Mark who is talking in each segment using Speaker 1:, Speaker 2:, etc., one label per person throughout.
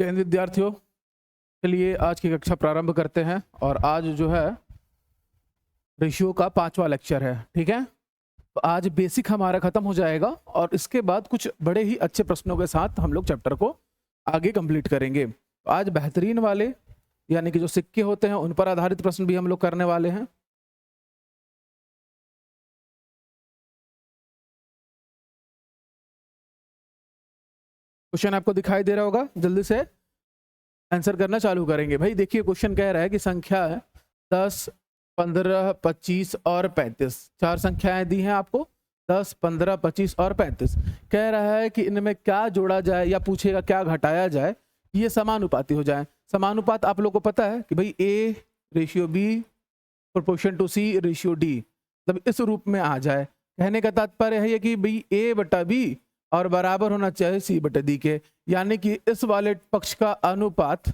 Speaker 1: जय विद्यार्थियों, चलिए आज की कक्षा प्रारंभ करते हैं। और आज जो है रेशियो का 5वां लेक्चर है। ठीक है, तो आज बेसिक हमारा खत्म हो जाएगा और इसके बाद कुछ बड़े ही अच्छे प्रश्नों के साथ हम लोग चैप्टर को आगे कंप्लीट करेंगे। तो आज बेहतरीन वाले यानी कि जो सिक्के होते हैं उन पर आधारित प्रश्न भी हम लोग करने वाले हैं। क्वेश्चन आपको दिखाई दे रहा होगा, जल्दी से आंसर करना चालू करेंगे। भाई देखिए, क्वेश्चन कह रहा है कि संख्या है 10, 15, 25 और 35। चार संख्याएं दी हैं आपको, 10, 15, 25 और 35। कह रहा है कि इनमें क्या जोड़ा जाए या पूछेगा क्या घटाया जाए ये समानुपाती हो जाए। समानुपात आप लोग को पता है कि भाई A ratio B proportion to C ratio D, मतलब इस रूप में आ जाए। कहने का तात्पर्य है कि भाई A बटा B और बराबर होना चाहिए C बटा D के, यानी कि इस वाले पक्ष का अनुपात,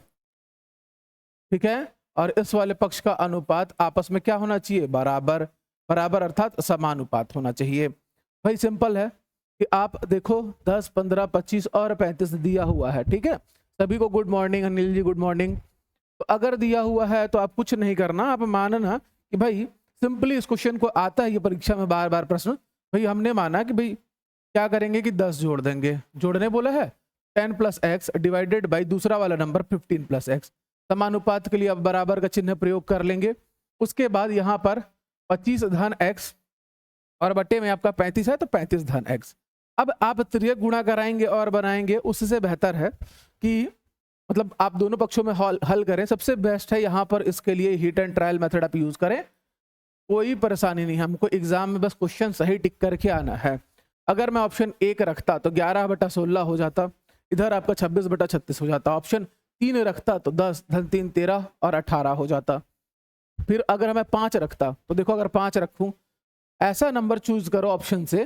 Speaker 1: ठीक है, और इस वाले पक्ष का अनुपात आपस में क्या होना चाहिए, बराबर। बराबर अर्थात समानुपात होना चाहिए। भाई सिंपल है कि आप देखो 10, 15, 25 और 35 दिया हुआ है। ठीक है, सभी को good morning. Anil ji good morning. तो अगर दिया हुआ है तो आप कुछ नहीं करना, आप मानना कि भाई सिंपली इस क्वेश्चन को आता है ये परीक्षा में बार बार प्रश्न। भाई हमने माना कि भाई क्या करेंगे कि 10 जोड़ देंगे, जोड़ने बोला है 10 + x डिवाइडेड बाई दूसरा वाला नंबर 15 + x। समानुपात के लिए अब बराबर का चिन्ह प्रयोग कर लेंगे। उसके बाद यहाँ पर 25 धन x और बटे में आपका 35 है तो 35 धन x। अब आप तिर्यक गुणा कराएंगे और बनाएंगे, उससे बेहतर है कि मतलब आप दोनों पक्षों में हल करें। सबसे बेस्ट है यहाँ पर इसके लिए हीट एंड ट्रायल मेथड आप यूज करें, कोई परेशानी नहीं। हमको एग्जाम में बस क्वेश्चन सही टिक करके आना है। अगर मैं ऑप्शन 1 रखता तो 11/16 हो जाता, इधर आपका 26/36 हो जाता। ऑप्शन 3 रखता तो 10 धन 3 13 और 18 हो जाता। फिर अगर मैं 5 रखता तो देखो, अगर 5 रखूं, ऐसा नंबर चूज करो ऑप्शन से,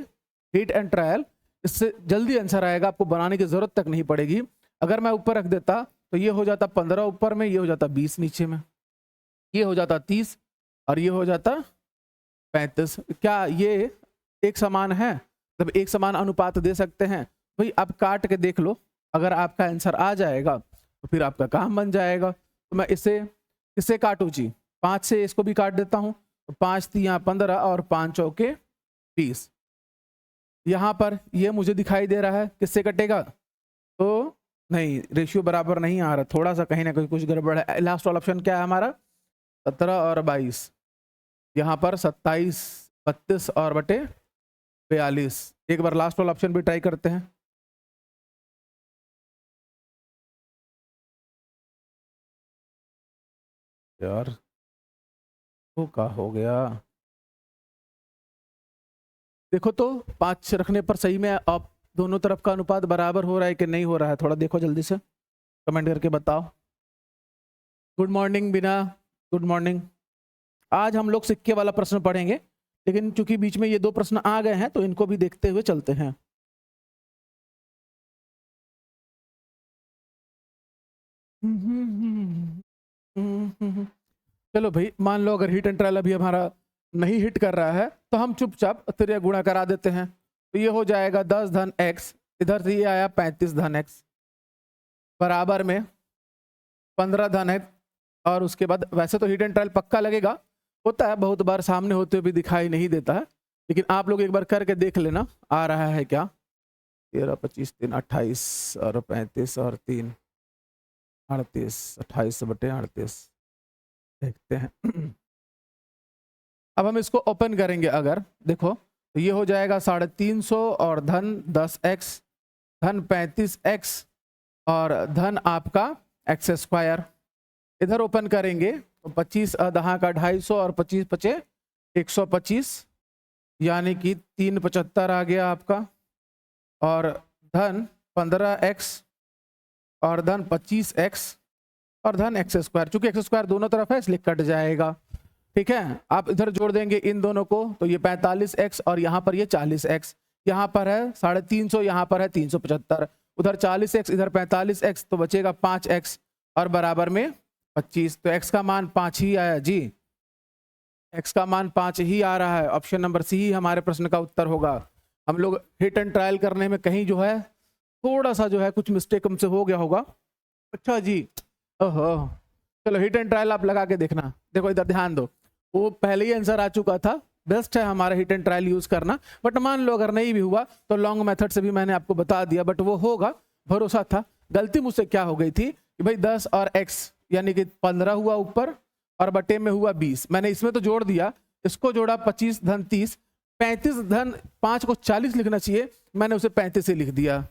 Speaker 1: हीट एंड ट्रायल, इससे जल्दी आंसर आएगा, आपको बनाने की जरूरत तक नहीं पड़ेगी। अगर मैं ऊपर रख देता तो ये हो जाता 15 ऊपर में, ये हो जाता 20 नीचे में, ये हो जाता 30 और ये हो जाता 35। क्या ये एक समान है, मतलब एक समान अनुपात दे सकते हैं? भाई आप काट के देख लो, अगर आपका आंसर आ जाएगा तो फिर आपका काम बन जाएगा। तो मैं इससे काटू जी, 5 से इसको भी काट देता हूं, तो 5 3 15 और 5 चौके 20। यहां पर ये मुझे दिखाई दे रहा है, किससे कटेगा? तो नहीं, रेशियो बराबर नहीं आ रहा, थोड़ा सा कहीं ना कहीं कुछ गड़बड़ है। लास्ट वाला ऑप्शन क्या है हमारा? 17 और 22। यहाँ पर 27, 32 और बटे 42। एक बार लास्ट वाला ऑप्शन भी ट्राई करते हैं। यार तो क्या हो गया? देखो तो 5 रखने पर सही में आप दोनों तरफ का अनुपात बराबर हो रहा है कि नहीं हो रहा है? थोड़ा देखो, जल्दी से कमेंट करके बताओ। गुड मॉर्निंग बिना, गुड मॉर्निंग। आज हम लोग सिक्के वाला प्रश्न पढ़ेंगे, लेकिन चूंकि बीच में ये 2 प्रश्न आ गए हैं तो इनको भी देखते हुए चलते हैं। चलो भाई, मान लो अगर हिट एंड ट्रायल अभी हमारा नहीं हिट कर रहा है तो हम चुपचाप तिर्यक गुणा करा देते हैं। तो ये हो जाएगा 10 धन x, इधर से ये आया 35 धन x, बराबर में 15 धन x। और उसके बाद वैसे तो हिट एंड ट्रायल पक्का लगेगा, होता है बहुत बार सामने होते हुए भी दिखाई नहीं देता है, लेकिन आप लोग एक बार करके देख लेना आ रहा है क्या। 13 25 3 28 और 35 और 3 38, 28/38 देखते हैं। अब हम इसको ओपन करेंगे, अगर देखो तो ये हो जाएगा 350 और धन 10x धन 35x और धन आपका x²। इधर ओपन करेंगे तो 25 दहा का 250 और 25 पचे 125, यानी कि 375 आ गया आपका। और धन 15x और धन 25x और धन x², चूंकि x² दोनों तरफ है इसलिए कट जाएगा। ठीक है, आप इधर जोड़ देंगे इन दोनों को तो ये 45x और यहाँ पर ये 40x, यहाँ पर है 350, यहाँ पर है 375, उधर 40x इधर 45x, तो बचेगा 5x और बराबर में 25। तो x का मान 5 ही आया जी, x का मान 5 ही आ रहा है। ऑप्शन नंबर सी ही हमारे प्रश्न का उत्तर होगा। हम लोग हिट एंड ट्रायल करने में कहीं जो है थोड़ा सा जो है कुछ मिस्टेक हमसे हो गया होगा, अच्छा जी, ओहो, चलो हिट एंड ट्रायल आप लगा के देखना। देखो इधर ध्यान दो, वो पहले ही आंसर आ चुका था, बेस्ट है हमारा हिट एंड ट्रायल यूज करना। बट मान लो अगर नहीं भी हुआ तो लॉन्ग मेथड से भी मैंने आपको बता दिया, बट वो होगा, भरोसा था। गलती मुझसे क्या हो गई थी कि भाई 10 और x यानी कि 15 हुआ ऊपर और बटे में हुआ 20, मैंने इसमें तो जोड़ दिया, इसको जोड़ा 25 धन 30, 35 धन 5 को 40 लिखना चाहिए, मैंने उसे 35 से लिख दिया।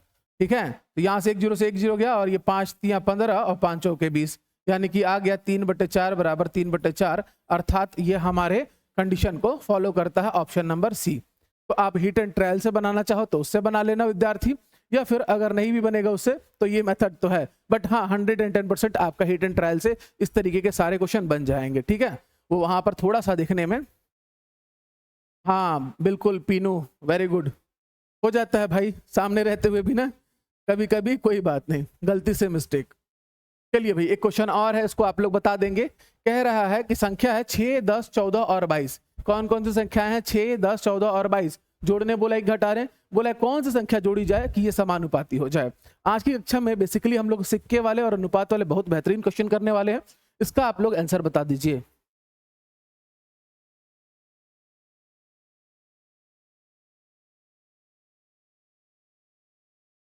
Speaker 1: ठीक है, तो यहाँ से 1 0 गया और ये 5 3 15 और 5 चौके 20, यानी कि आ गया 3/4 बराबर 3/4, अर्थात ये हमारे कंडीशन को फॉलो करता है, ऑप्शन नंबर सी। तो आप हिट एंड ट्रायल से बनाना चाहो तो उससे बना लेना विद्यार्थी, या फिर अगर नहीं भी बनेगा उससे तो ये मेथड तो है। बट हाँ 110% आपका हिट एंड ट्रायल से इस तरीके के सारे क्वेश्चन बन जाएंगे। ठीक है, वो वहां पर थोड़ा सा देखने में, हाँ बिल्कुल पीनू, वेरी गुड, हो जाता है भाई सामने रहते हुए भी ना, कभी कभी कोई बात नहीं, गलती से मिस्टेक। चलिए भाई एक क्वेश्चन और है, इसको आप लोग बता देंगे। कह रहा है कि संख्या है 6 10 14 और 22, कौन कौन सी संख्याएं हैं 6 10 14 और 22, जोड़ने बोला एक घटा रहे, बोला कौन सी संख्या जोड़ी जाए कि ये समानुपाती हो जाए। आज की कक्षा में बेसिकली हम लोग सिक्के वाले और अनुपात वाले बहुत बेहतरीन क्वेश्चन करने वाले हैं, इसका आप लोग आंसर बता दीजिए।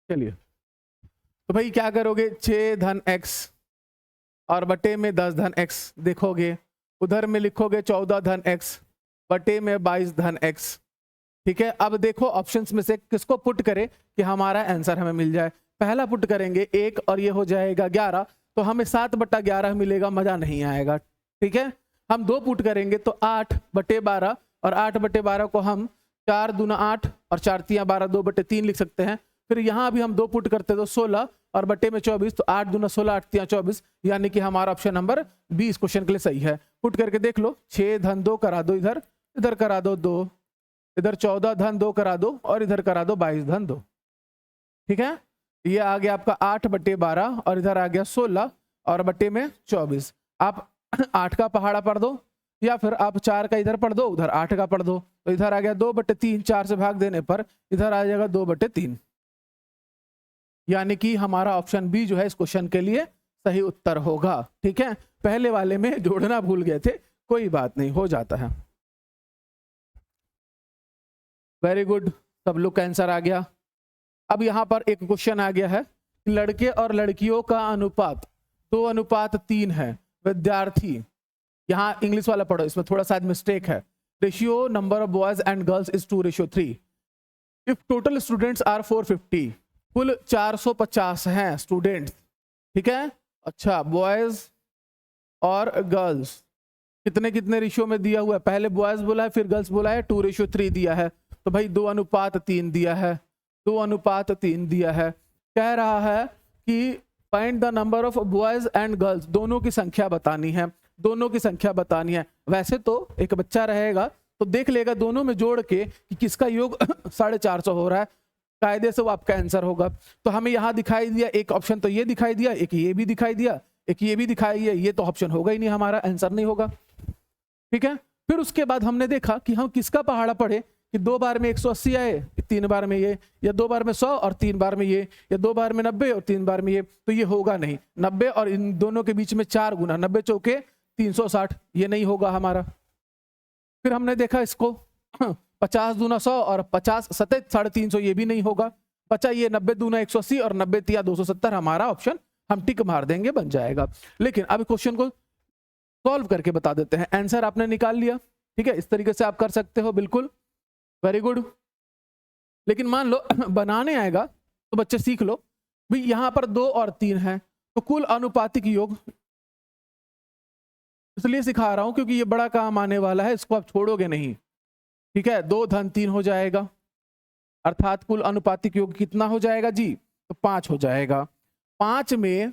Speaker 1: चलिए तो भाई क्या करोगे, 6 धन x और बटे में 10 धन x देखोगे, उधर में लिखोगे 14 धन x बटे में 22 धन x। ठीक है, अब देखो ऑप्शंस में से किसको पुट करें कि हमारा आंसर हमें मिल जाए। पहला पुट करेंगे 1 और ये हो जाएगा 11, तो हमें 7/11 मिलेगा, मजा नहीं आएगा। ठीक है, हम 2 पुट करेंगे तो 8/12, और 8/12 को हम 4 दूना 8 और 4 तियां 12 2/3 लिख सकते हैं। फिर यहाँ भी हम 2 पुट करते तो 16 और बटे में 24, तो 8 दूना 16 8 तियां 24, यानी कि हमारा ऑप्शन नंबर 20 क्वेश्चन के लिए सही है। पुट करके देख लो, 6 धन 2 करा दो, इधर इधर करा दो 2, इधर 14 धन 2 करा दो और इधर करा दो 22 धन 2। ठीक है, ये आ गया आपका 8/12 और इधर आ गया 16 और बटे में 24। आप 8 का पहाड़ा पढ़ दो या फिर आप 4 का इधर पढ़ दो, उधर 8 का पढ़ दो, तो इधर आ गया 2/3, 4 से भाग देने पर इधर आ जाएगा 2/3, यानी कि हमारा ऑप्शन बी जो है इस क्वेश्चन के लिए सही उत्तर होगा। ठीक है, पहले वाले में जोड़ना भूल गए थे, कोई बात नहीं, हो जाता है। वेरी गुड, सब लोग का आंसर आ गया। अब पर एक क्वेश्चन आ गया है, लड़के और लड़कियों का अनुपात 2:3 है। विद्यार्थी, यहाँ इंग्लिश वाला पढ़ो, इसमें थोड़ा सा मिस्टेक है। Ratio number of boys and girls is 2:3। If total students are 450, कुल 450 हैं स्टूडेंट्स। ठीक है, अच्छा बॉयज और गर्ल्स कितने कितने रेशियो में दिया हुआ है, पहले बॉयज बोला है फिर गर्ल्स बोला है, 2:3 दिया है, तो भाई 2:3 दिया है, 2:3 दिया है। कह रहा है कि find the number of boys and girls, दोनों की संख्या बतानी है, दोनों की संख्या बतानी है। वैसे तो एक बच्चा रहेगा तो देख लेगा दोनों में जोड़ के कि किसका योग 450 हो रहा है, कायदे से वो आपका आंसर होगा। तो हमें यहाँ दिखाई दिया एक ऑप्शन, तो ये दिखाई दिया, एक ये भी दिखाई दिया, एक ये भी दिखाई दिया, ये तो ऑप्शन होगा ही नहीं, हमारा आंसर नहीं होगा। ठीक है, फिर उसके बाद हमने देखा कि हम किसका पहाड़ा पढ़े, कि 2 बार में 180 आए, 3 बार में ये, या 2 बार में 100 और 3 बार में ये, या 2 बार में 90 और 3 बार में ये, तो ये होगा नहीं। 90 और इन दोनों के बीच में 4 गुना, 90 चौके 360, ये नहीं होगा हमारा। फिर हमने देखा इसको 50 दूना 100 और 50 सतत 350, ये भी नहीं होगा। बचा ये 90 दूना 180 और 90 तिया 270, हमारा ऑप्शन हम टिक मार देंगे, बन जाएगा। लेकिन अब क्वेश्चन को सॉल्व करके बता देते हैं। आंसर आपने निकाल लिया, ठीक है, इस तरीके से आप कर सकते हो, बिल्कुल वेरी गुड। लेकिन मान लो बनाने आएगा तो बच्चे सीख लो भाई, यहां पर 2 और 3 है, तो कुल अनुपातिक योग, इसलिए सिखा रहा हूं क्योंकि ये बड़ा काम आने वाला है, इसको आप छोड़ोगे नहीं। ठीक है, 2 धन 3 हो जाएगा, अर्थात कुल अनुपातिक योग कितना हो जाएगा जी, तो 5 हो जाएगा। 5 में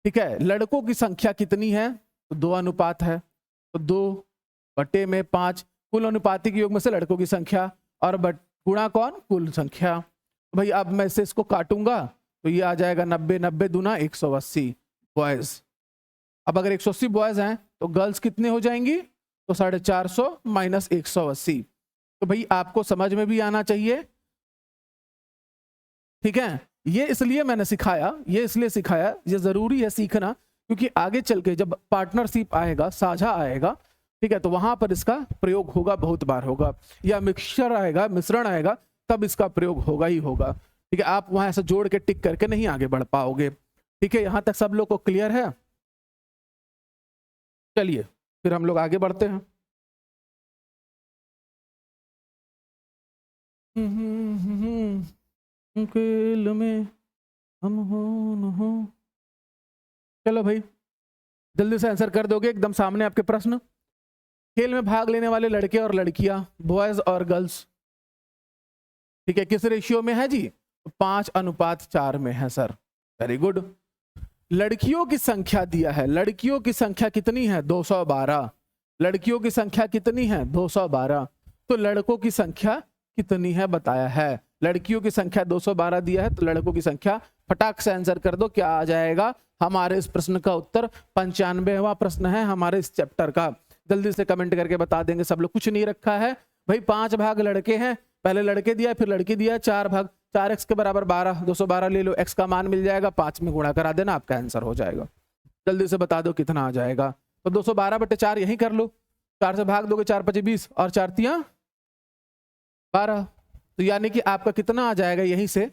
Speaker 1: ठीक है लड़कों की संख्या कितनी है, तो 2 अनुपात है, तो 2 बटे में 5, कुल अनुपातिक योग में से लड़कों की संख्या और गुणा कौन, कुल संख्या। भाई अब मैं से इसको काटूंगा तो ये आ जाएगा 90, 90 दूना 180 बॉयज। अब अगर 180 बॉयज हैं तो गर्ल्स कितने हो जाएंगी, तो 450 माइनस 180। तो भाई आपको समझ में भी आना चाहिए, ठीक है, ये इसलिए मैंने सिखाया, ये इसलिए सिखाया, ये जरूरी है सीखना, क्योंकि आगे चल के जब पार्टनरशिप आएगा, साझा आएगा, ठीक है, तो वहां पर इसका प्रयोग होगा, बहुत बार होगा, या मिक्सचर आएगा, मिश्रण आएगा, तब इसका प्रयोग होगा ही होगा। ठीक है, आप वहां ऐसे जोड़ के टिक करके नहीं आगे बढ़ पाओगे। ठीक है, यहां तक सब लोग को क्लियर है? चलिए फिर हम लोग आगे बढ़ते हैं। खेल में हम हो न हो। चलो भाई जल्दी से आंसर कर दोगे, एकदम सामने आपके प्रश्न। खेल में भाग लेने वाले लड़के और लड़कियां, बॉयज और गर्ल्स, ठीक है, किस रेशियो में है जी? 5:4 में है सर। Very good. लड़कियों की संख्या दिया है, लड़कियों की संख्या कितनी है? 212। लड़कियों की संख्या कितनी है? 212। तो लड़कों की संख्या कितनी है बताया है। लड़कियों की संख्या 212 दिया है, तो लड़कों की संख्या फटाक से आंसर कर दो। क्या आ जाएगा हमारे इस प्रश्न का उत्तर? 95वां प्रश्न है हमारे इस चैप्टर का। जल्दी से कमेंट करके बता देंगे सब लोग। कुछ नहीं रखा है भाई, 5 भाग लड़के हैं, पहले लड़के दिया फिर लड़की दिया, 4 भाग, 4x के बराबर 12, 212 ले लो, x का मान मिल जाएगा, 5 में गुणा करा देना, आपका आंसर हो जाएगा। जल्दी से बता दो कितना आ जाएगा। तो 212/4 यही कर लो, 4 से भाग दोगे 4 × 5 = 20 और 4 × 3 = 12। तो यानी कि आपका कितना आ जाएगा, यहीं से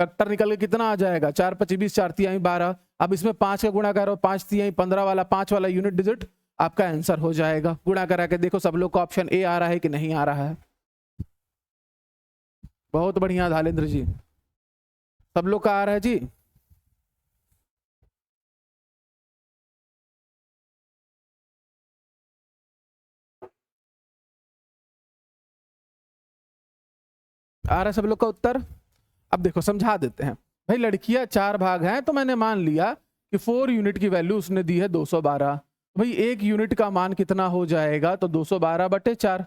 Speaker 1: फैक्टर निकल के कितना आ जाएगा? 4 × 5 = 20, 4 × 3 = 12। अब इसमें 5 का गुणा करो, 5 × 3 = 15 वाला, 5 वाला यूनिट डिजिट आपका आंसर हो जाएगा। गुणा करा के देखो सब लोग का ऑप्शन ए आ रहा है कि नहीं आ रहा है। बहुत बढ़िया धालेंद्र जी, सब लोग का आ रहा है जी। आ रहा है सब लोग का उत्तर। अब देखो समझा देते हैं भाई। लड़कियां 4 भाग हैं, तो मैंने मान लिया कि 4 यूनिट की वैल्यू उसने दी है 212। भाई 1 यूनिट का मान कितना हो जाएगा? तो 212/4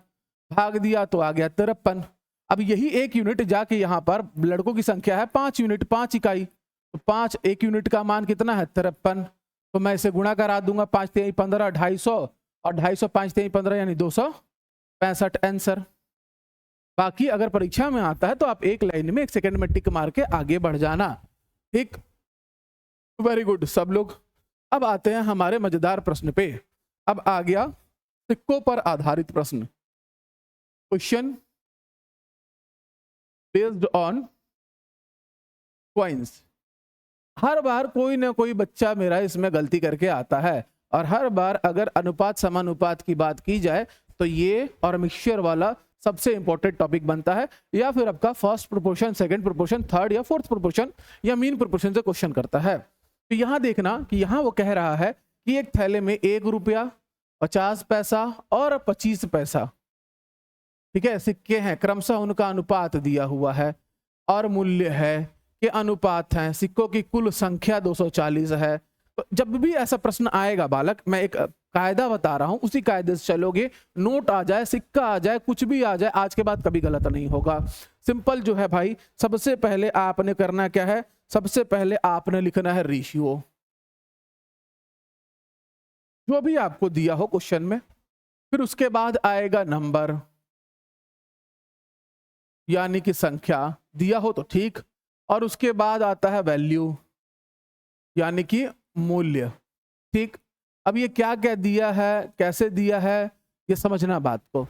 Speaker 1: भाग दिया तो आ गया 53। अब यही 1 यूनिट जाके यहाँ पर लड़कों की संख्या है 5 यूनिट, 5 इकाई, तो 5 1 यूनिट का मान कितना है? 53। तो मैं इसे गुणा करा दूंगा, 5 × 3 = 15, 250, और 250 5 × 3 = 15 यानी 265 आंसर। बाकी अगर परीक्षा में आता है तो आप एक लाइन में 1 सेकंड में टिक मार के आगे बढ़ जाना। ठीक, वेरी गुड सब लोग। अब आते हैं हमारे मजेदार प्रश्न पे। अब आ गया सिक्कों पर आधारित प्रश्न, क्वेश्चन बेस्ड ऑन कॉइन्स। हर बार कोई ना कोई बच्चा मेरा इसमें गलती करके आता है, और हर बार अगर अनुपात समानुपात की बात की जाए तो ये और मिक्सचर वाला सबसे इंपॉर्टेंट टॉपिक बनता है, या फिर आपका first proportion, second proportion, third या फोर्थ प्रोपोर्शन या मीन प्रोपोर्शन से क्वेश्चन करता है। तो यहां देखना कि यहां वो कह रहा है कि एक थैले में 1 रुपया, 50 पैसा और 25 पैसा, ठीक है, सिक्के हैं, क्रमशः उनका अनुपात दिया हुआ है और मूल्य है कि अनुपात है, सिक्कों की कुल संख्या 240 है। तो जब भी ऐसा प्रश्न आएगा बालक, मैं एक कायदा बता रहा हूं, उसी कायदे से चलोगे, नोट आ जाए, सिक्का आ जाए, कुछ भी आ जाए, आज के बाद कभी गलत नहीं होगा। सिंपल जो है भाई, सबसे पहले आपने करना क्या है? सबसे पहले आपने लिखना है रेशियो, जो भी आपको दिया हो क्वेश्चन में। फिर उसके बाद आएगा नंबर, यानी कि संख्या दिया हो तो ठीक, और उसके बाद आता है वैल्यू, यानी कि मूल्य। ठीक, अब ये क्या क्या दिया है, कैसे दिया है, ये समझना बात को।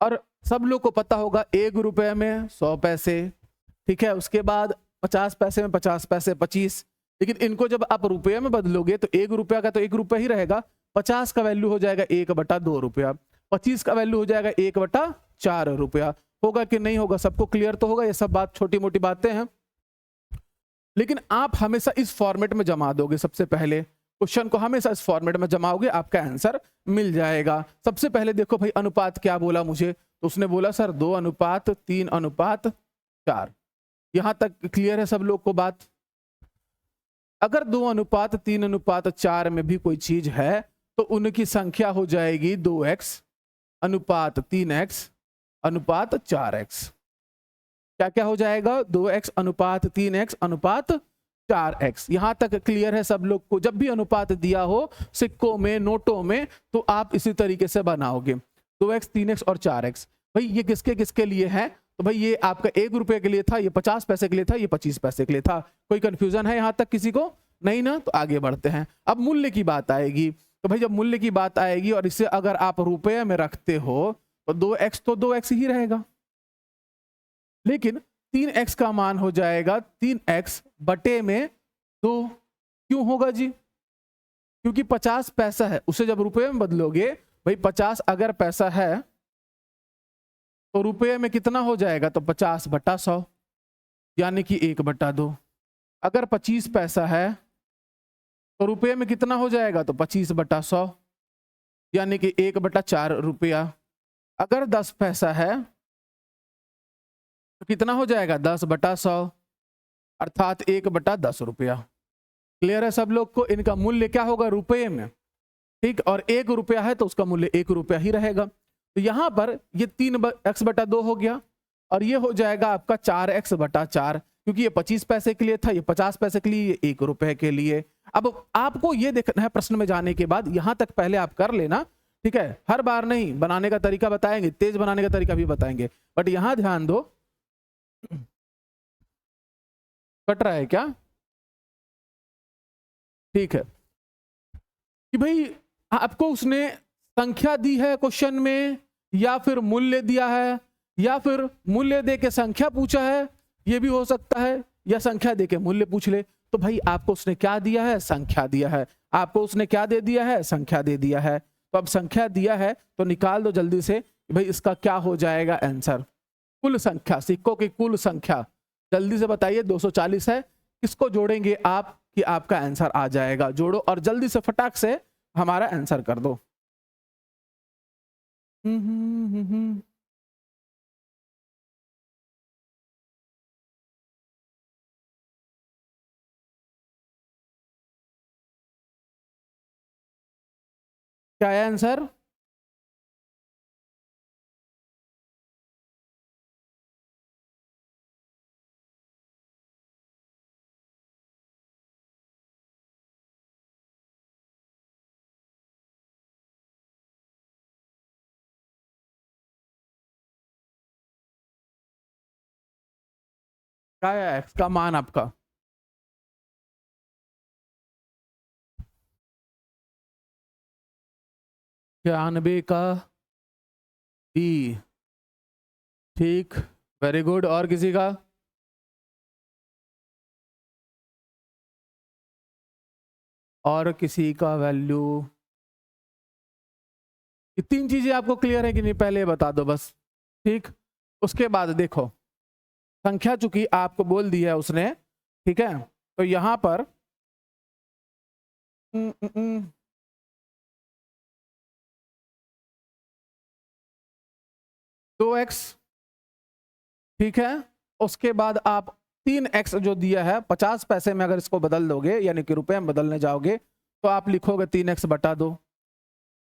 Speaker 1: और सब लोग को पता होगा 1 रुपए में 100 पैसे, ठीक है, उसके बाद 50 पैसे में 50 पैसे 25, लेकिन इनको जब आप रुपये में बदलोगे तो 1 रुपया का तो 1 रुपया ही रहेगा, 50 का वैल्यू हो जाएगा 1/2 रुपया, 25 का वैल्यू हो जाएगा 1/4 रुपया। होगा कि नहीं होगा? सबको क्लियर तो होगा? ये सब बात छोटी मोटी बातें हैं, लेकिन आप हमेशा इस फॉर्मेट में जमा दोगे। सबसे पहले क्वेश्चन को हमेशा इस फॉर्मेट में जमाओगे, आपका आंसर मिल जाएगा। सबसे पहले देखो भाई, अनुपात क्या बोला मुझे? तो उसने बोला सर 2:3:4। यहां तक क्लियर है सब लोग को बात? अगर 2:3:4 में भी कोई चीज है तो उनकी संख्या हो जाएगी 2x/3x/4x। क्या क्या हो जाएगा? 2x/3x/4x। यहां तक क्लियर है सब लोग को? जब भी अनुपात दिया हो सिक्कों में, नोटों में, तो आप इसी तरीके से बनाओगे 2x, 3x और 4x। भाई ये किसके किसके लिए है? तो भाई ये आपका 1 रुपये के लिए था, ये 50 पैसे के लिए था, ये 25 पैसे के लिए था। कोई कंफ्यूजन है यहाँ तक किसी को? नहीं ना? तो आगे बढ़ते हैं। अब मूल्य की बात आएगी। तो भाई जब मूल्य की बात आएगी और इसे अगर आप रुपये में रखते हो तो 2x तो 2x ही रहेगा, लेकिन 3x का मान हो जाएगा 3x बटे में 2। क्यों होगा जी? क्योंकि 50 पैसा है, उसे जब रुपये में बदलोगे, भाई 50 अगर पैसा है तो रुपये में कितना हो जाएगा? तो 50 बटा 100 यानी कि 1 बटा 2। अगर 25 पैसा है तो रुपये में कितना हो जाएगा? तो 25 बटा 100 यानी कि 1 बटा 4 रुपया। अगर 10 पैसा है तो कितना हो जाएगा? 10 बटा 100 अर्थात 1 बटा 10 रुपया। क्लियर है सब लोग को? इनका मूल्य क्या होगा? रुपये में, ठीक। और 1 रुपया है तो उसका मूल्य 1 रुपया ही रहेगा। तो यहां पर ये 3x बटा 2 हो गया और ये हो जाएगा आपका 4x बटा 4, क्योंकि ये 25 पैसे के लिए था, ये 50 पैसे के लिए, ये 1 रुपए के लिए। अब आपको ये देखना है प्रश्न में जाने के बाद, यहां तक पहले आप कर लेना, ठीक है। हर बार नहीं, बनाने का तरीका बताएंगे, तेज बनाने का तरीका भी बताएंगे, बट यहां ध्यान दो। कट रहा है क्या? ठीक है कि भाई आपको उसने संख्या दी है क्वेश्चन में, या फिर मूल्य दिया है, या फिर मूल्य दे के संख्या पूछा है, ये भी हो सकता है, या संख्या दे के मूल्य पूछ ले। तो भाई आपको उसने क्या दिया है? संख्या दिया है। आपको उसने क्या दे दिया है? संख्या दे दिया है। तो अब संख्या दिया है तो निकाल दो जल्दी से भाई इसका क्या हो जाएगा आंसर। कुल संख्या, सिक्कों की कुल संख्या जल्दी से बताइए। 240 है। किसको जोड़ेंगे आप कि आपका आंसर आ जाएगा? जोड़ो और जल्दी से फटाक से हमारा आंसर कर दो। क्या है आंसर? क्या है x का मान आपका? $91 का बी। ठीक, वेरी गुड। और किसी का? और किसी का वैल्यू? ये 3 चीजें आपको क्लियर है कि नहीं? पहले बता दो बस, ठीक। उसके बाद देखो, संख्या चूंकि आपको बोल दी है उसने, ठीक है, तो यहां पर 2x, ठीक है। उसके बाद आप 3x जो दिया है 50 पैसे में अगर इसको बदल दोगे, यानी कि रुपए में बदलने जाओगे, तो आप लिखोगे 3x बटा 2,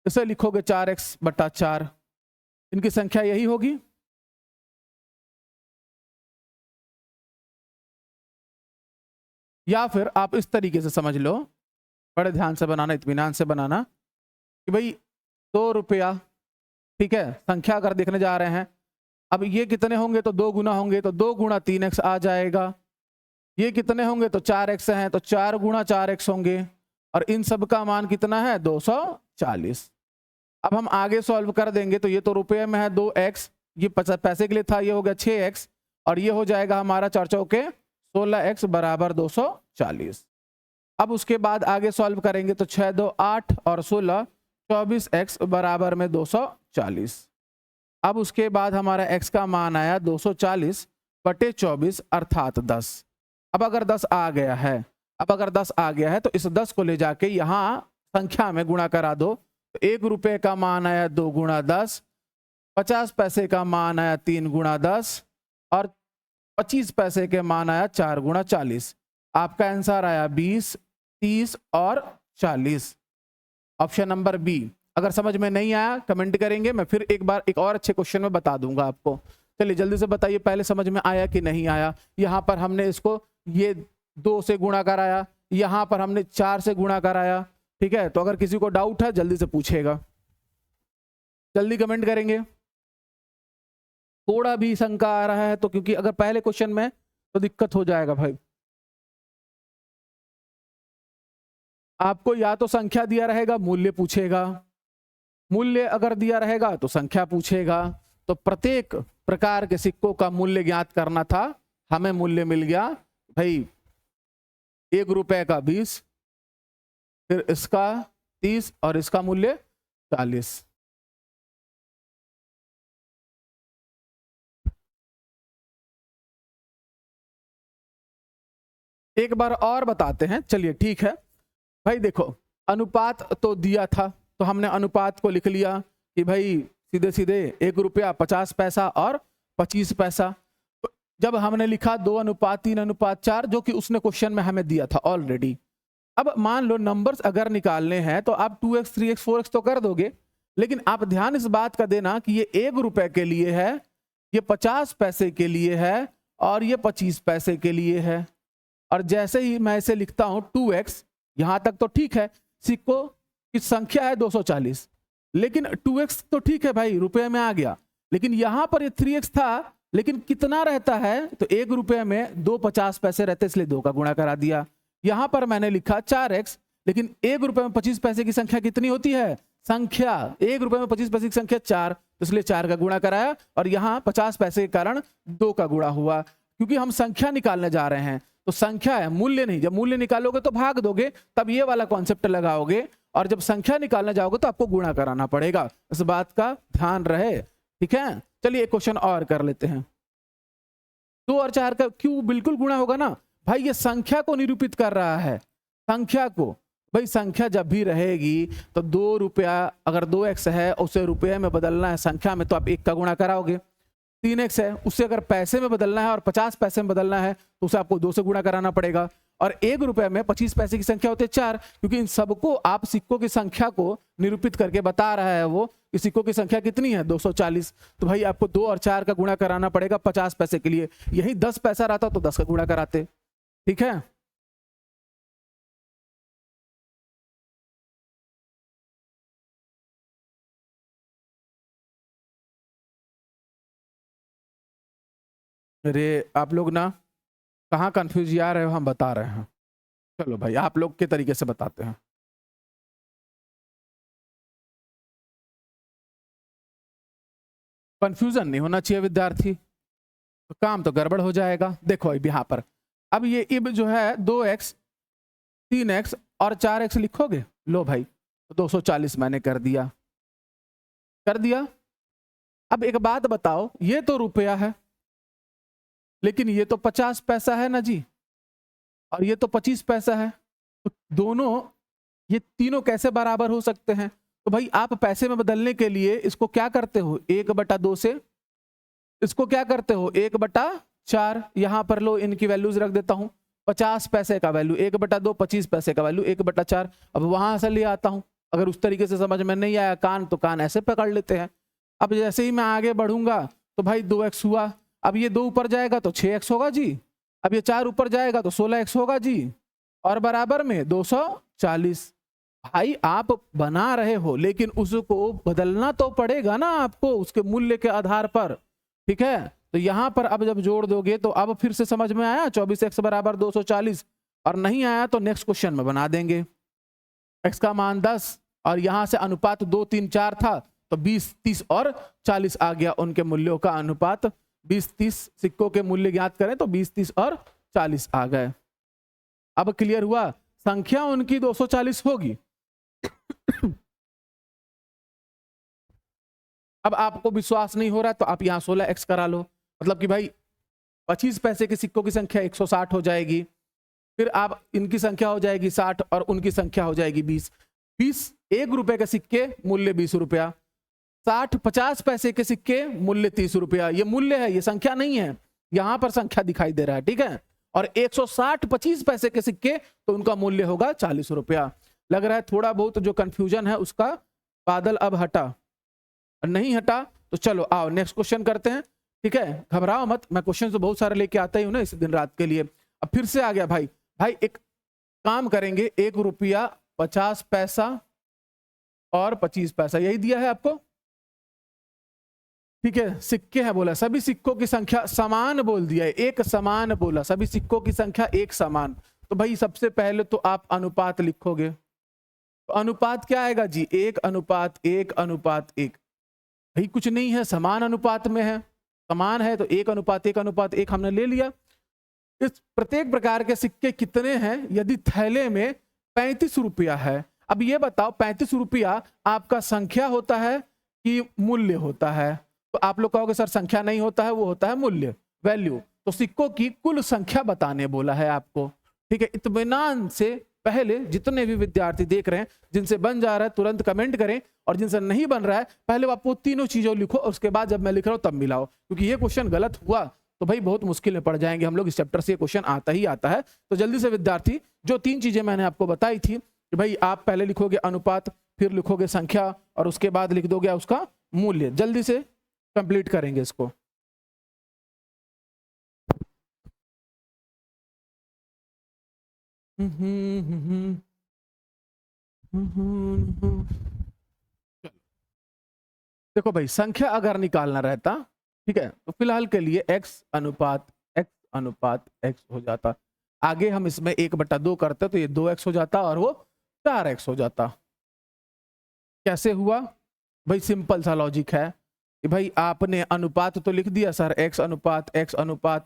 Speaker 1: इसे लिखोगे 4x बटा 4। इनकी संख्या यही होगी। या फिर आप इस तरीके से समझ लो, बड़े ध्यान से बनाना, इत्मीनान से बनाना, कि भाई 2 रुपया, ठीक है, संख्या अगर देखने जा रहे हैं, अब ये कितने होंगे? तो 2 गुना होंगे, तो 2 गुणा 3x आ जाएगा। ये कितने होंगे? तो 4x हैं, तो 4 गुणा 4x होंगे। और इन सब का मान कितना है? 240। अब हम आगे सॉल्व कर देंगे, तो ये तो रुपये में है 2x, ये 50 पैसे के लिए था, ये हो गया 6x, और ये हो जाएगा हमारा 4 चौके 16x बराबर 240। अब उसके बाद आगे सॉल्व करेंगे तो 6 2 8 और 16 24x बराबर में 240। अब उसके बाद हमारा x का मान आया 240 बटे 24 अर्थात 10। अब अगर 10 आ गया है, तो इस 10 को ले जाके यहां संख्या में गुणा करा दो। तो 1 रुपये का मान आया 2 गुणा 10, 50 पैसे का मान आया 3 गुणा 10, और 25 पैसे के मान आया 4 गुणा 40। आपका आंसर आया 20, 30 और 40। Option number B. अगर समझ में नहीं आया कमेंट करेंगे, मैं फिर एक बार एक और अच्छे क्वेश्चन में बता दूंगा आपको। चलिए जल्दी से बताइए पहले समझ में आया कि नहीं आया। यहां पर हमने इसको ये 2 से गुणा कराया, यहां पर हमने 4 से गुणा कराया, ठीक है। तो अगर किसी को डाउट है जल्दी से पूछेगा, जल्दी कमेंट करेंगे। थोड़ा भी शंका आ रहा है तो, क्योंकि अगर पहले क्वेश्चन में तो दिक्कत हो जाएगा भाई। आपको या तो संख्या दिया रहेगा, मूल्य पूछेगा, मूल्य अगर दिया रहेगा तो संख्या पूछेगा। तो प्रत्येक प्रकार के सिक्कों का मूल्य ज्ञात करना था। हमें मूल्य मिल गया भाई 1 रुपए का 20, फिर इसका 30 और इसका मूल्य 40। एक बार और बताते हैं, चलिए ठीक है भाई। देखो अनुपात तो दिया था तो हमने अनुपात को लिख लिया कि भाई सीधे सीधे 1 रुपया 50 पैसा और 25 पैसा। तो जब हमने लिखा 2:3:4 जो कि उसने क्वेश्चन में हमें दिया था ऑलरेडी। अब मान लो नंबर्स अगर निकालने हैं तो आप 2x 3x 4x तो कर दोगे, लेकिन आप ध्यान इस बात का देना कि ये 1 रुपए के लिए है, ये 50 पैसे के लिए है और ये 25 पैसे के लिए है। और जैसे ही मैं इसे लिखता हूं 2x, यहां तक तो ठीक है, सिक्कों की संख्या है 240, लेकिन 2x तो ठीक है भाई रुपए में आ गया, लेकिन यहां पर ये 3x था, लेकिन कितना रहता है तो 1 रुपए में 2.50 पैसे रहते, इसलिए 2 का गुणा करा दिया। यहां पर मैंने लिखा 4x, लेकिन 1 रुपए में 25 पैसे की संख्या कितनी होती है, संख्या 1 रुपए में 25 पैसे की संख्या 4, तो इसलिए 4 का गुणा कराया और यहां 50 पैसे के कारण 2 का गुणा हुआ। क्योंकि हम संख्या निकालने जा रहे हैं तो संख्या है, मूल्य नहीं। जब मूल्य निकालोगे तो भाग दोगे, तब ये वाला कॉन्सेप्ट लगाओगे, और जब संख्या निकालने जाओगे तो आपको गुणा कराना पड़ेगा। इस बात का ध्यान रहे, ठीक है। चलिए एक क्वेश्चन और कर लेते हैं। 2 और 4 का क्यों बिल्कुल गुणा होगा ना भाई, ये संख्या को निरूपित कर रहा है, संख्या को। भाई संख्या जब भी रहेगी तो 2 रुपया अगर 2x है उसे रुपये में बदलना है संख्या में, तो आप 1 का गुणा कराओगे। 3x है, उससे अगर पैसे में बदलना है और 50 पैसे में बदलना है तो उसे आपको 2 से गुणा कराना पड़ेगा। और 1 रुपए में 25 पैसे की संख्या होती है 4, क्योंकि इन सबको आप सिक्कों की संख्या को निरूपित करके बता रहा है वो कि सिक्कों की संख्या कितनी है 240। तो भाई आपको 2 और 4 का गुणा कराना पड़ेगा 50 पैसे के लिए। यही 10 पैसा रहता तो 10 का गुणा कराते, ठीक है। अरे आप लोग ना कहाँ कंफ्यूज आ रहे हो, हम बता रहे हैं। चलो भाई आप लोग के तरीके से बताते हैं। कंफ्यूजन नहीं होना चाहिए विद्यार्थी, तो काम तो गड़बड़ हो जाएगा। देखो अब यहाँ पर अब ये इब जो है 2x 3x और 4x लिखोगे, लो भाई 240 मैंने कर दिया, कर दिया। अब एक बात बताओ, ये तो रुपया है लेकिन ये तो 50 पैसा है ना जी, और ये तो 25 पैसा है, तो दोनों ये तीनों कैसे बराबर हो सकते हैं। तो भाई आप पैसे में बदलने के लिए इसको क्या करते हो 1/2 से, इसको क्या करते हो 1/4। यहां पर लो इनकी वैल्यूज रख देता हूं, 50 पैसे का वैल्यू 1/2, 25 पैसे का वैल्यू 1/4। अब वहां से ले आता हूं, अगर उस तरीके से समझ में नहीं आया कान तो कान ऐसे पकड़ लेते हैं। अब जैसे ही मैं आगे बढ़ूंगा तो भाई 2x हुआ, अब ये 2 ऊपर जाएगा तो 6x होगा जी, अब ये 4 ऊपर जाएगा तो 16x होगा जी, और बराबर में 240। भाई आप बना रहे हो लेकिन उसको बदलना तो पड़ेगा ना आपको उसके मूल्य के आधार पर, ठीक है। तो यहां पर अब जब जोड़ दोगे तो अब फिर से समझ में आया 24x बराबर 240, और नहीं आया तो नेक्स्ट क्वेश्चन में बना देंगे। x का मान 10 और यहां से अनुपात 2 3 4 था तो 20 30 और 40 आ गया, उनके मूल्यों का अनुपात 20 30। सिक्कों के मूल्य ज्ञात करें तो 20 30 और 40 आ गए। अब क्लियर हुआ, संख्या उनकी 240 होगी। अब आपको विश्वास नहीं हो रहा तो आप यहां 16x करा लो, मतलब कि भाई 25 पैसे के सिक्कों की संख्या 160 हो जाएगी, फिर आप इनकी संख्या हो जाएगी 60 और उनकी संख्या हो जाएगी 20। 1 रुपए के सिक्के मूल्य 20 रुपया, 60 50 पैसे के सिक्के मूल्य 30 रुपया। ये मूल्य है, ये संख्या नहीं है, यहां पर संख्या दिखाई दे रहा है, ठीक है। और 160 25 पैसे के सिक्के तो उनका मूल्य होगा 40 रुपया। लग रहा है थोड़ा बहुत जो कंफ्यूजन है उसका बादल अब हटा, नहीं हटा तो चलो आओ नेक्स्ट क्वेश्चन करते हैं, ठीक है। घबराओ मत, मैं क्वेश्चन तो बहुत सारे लेके आता ही हूं ना इस दिन रात के लिए। अब फिर से आ गया भाई, भाई एक काम करेंगे 1 रुपया 50 पैसा और 25 पैसा, यही दिया है आपको, ठीक है, सिक्के हैं बोला, सभी सिक्कों की संख्या समान बोल दिया है, एक समान बोला, सभी सिक्कों की संख्या एक समान। तो भाई सबसे पहले तो आप अनुपात लिखोगे, तो अनुपात क्या आएगा जी, 1:1:1। भाई कुछ नहीं है, समान अनुपात में है, समान है तो 1:1:1 हमने ले लिया। इस प्रत्येक प्रकार के सिक्के कितने हैं, यदि थैले में 35 रुपया है, अब ये बताओ 35 रुपया आपका संख्या होता है कि मूल्य होता है? तो आप लोग कहोगे सर संख्या नहीं होता है, वो होता है मूल्य, वैल्यू। तो सिक्कों की कुल संख्या बताने बोला है आपको, ठीक है। इत्मीनान से पहले जितने भी विद्यार्थी देख रहे हैं, जिनसे बन जा रहा है तुरंत कमेंट करें, और जिनसे नहीं बन रहा है पहले आप वो तीनों चीजों लिखो, और उसके बाद जब मैं लिख रहा हूं तब मिलाओ, क्योंकि ये क्वेश्चन गलत हुआ तो भाई बहुत मुश्किल में पड़ जाएंगे हम लोग। इस चैप्टर से ये क्वेश्चन आता ही आता है। तो जल्दी से विद्यार्थी, जो 3 चीजें मैंने आपको बताई थी कि भाई आप पहले लिखोगे अनुपात, फिर लिखोगे संख्या, और उसके बाद लिख दोगे उसका मूल्य। जल्दी से कंप्लीट करेंगे इसको। देखो भाई, संख्या अगर निकालना रहता, ठीक है, तो फिलहाल के लिए x हो जाता। आगे हम इसमें 1/2 करते तो ये 2x हो जाता और वो 4x हो जाता। कैसे हुआ भाई? सिंपल सा लॉजिक है कि भाई आपने अनुपात तो लिख दिया सर, x अनुपात